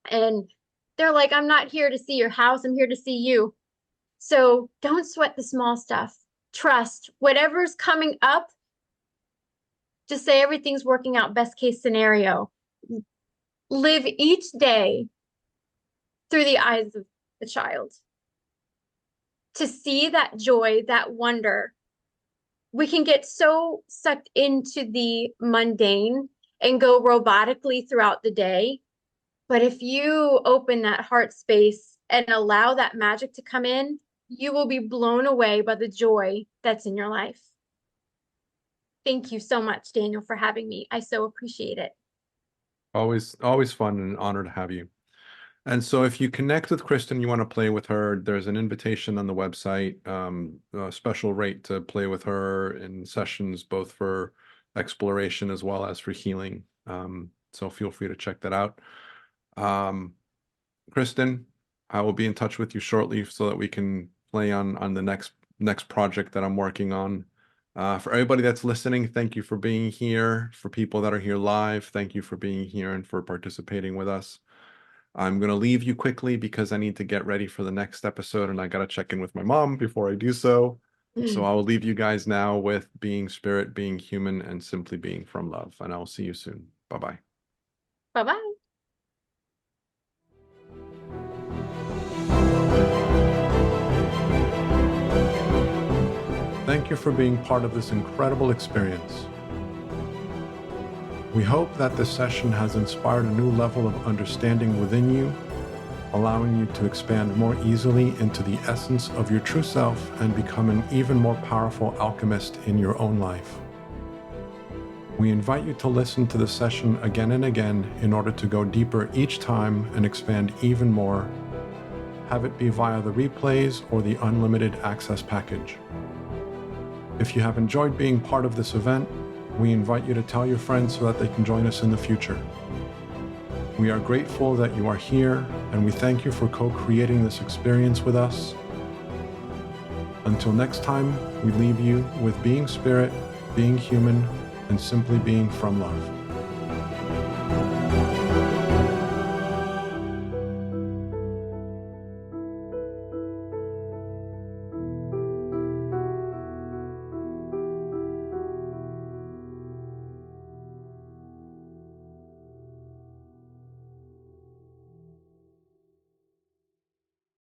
And they're like, I'm not here to see your house. I'm here to see you. So don't sweat the small stuff. Trust whatever's coming up. Just say everything's working out, best case scenario. Live each day through the eyes of the child. To see that joy, that wonder. We can get so sucked into the mundane and go robotically throughout the day. But if you open that heart space and allow that magic to come in, you will be blown away by the joy that's in your life. Thank you so much, Daniel, for having me. I so appreciate it. Always fun and an honor to have you. And so if you connect with Kristen, you want to play with her, there's an invitation on the website, a special rate to play with her in sessions, both for exploration as well as for healing. So feel free to check that out. Kristen, I will be in touch with you shortly so that we can play on the next project that I'm working on. For everybody that's listening, thank you for being here. For people that are here live, thank you for being here and for participating with us. I'm going to leave you quickly because I need to get ready for the next episode and I got to check in with my mom before I do so. So I will leave you guys now with being spirit, being human, and simply being from love. And I will see you soon. Bye-bye. Bye-bye. Thank you for being part of this incredible experience. We hope that this session has inspired a new level of understanding within you, allowing you to expand more easily into the essence of your true self and become an even more powerful alchemist in your own life. We invite you to listen to the session again and again in order to go deeper each time and expand even more. Have it be via the replays or the unlimited access package. If you have enjoyed being part of this event, we invite you to tell your friends so that they can join us in the future. We are grateful that you are here, and we thank you for co-creating this experience with us. Until next time, we leave you with being spirit, being human, and simply being from love.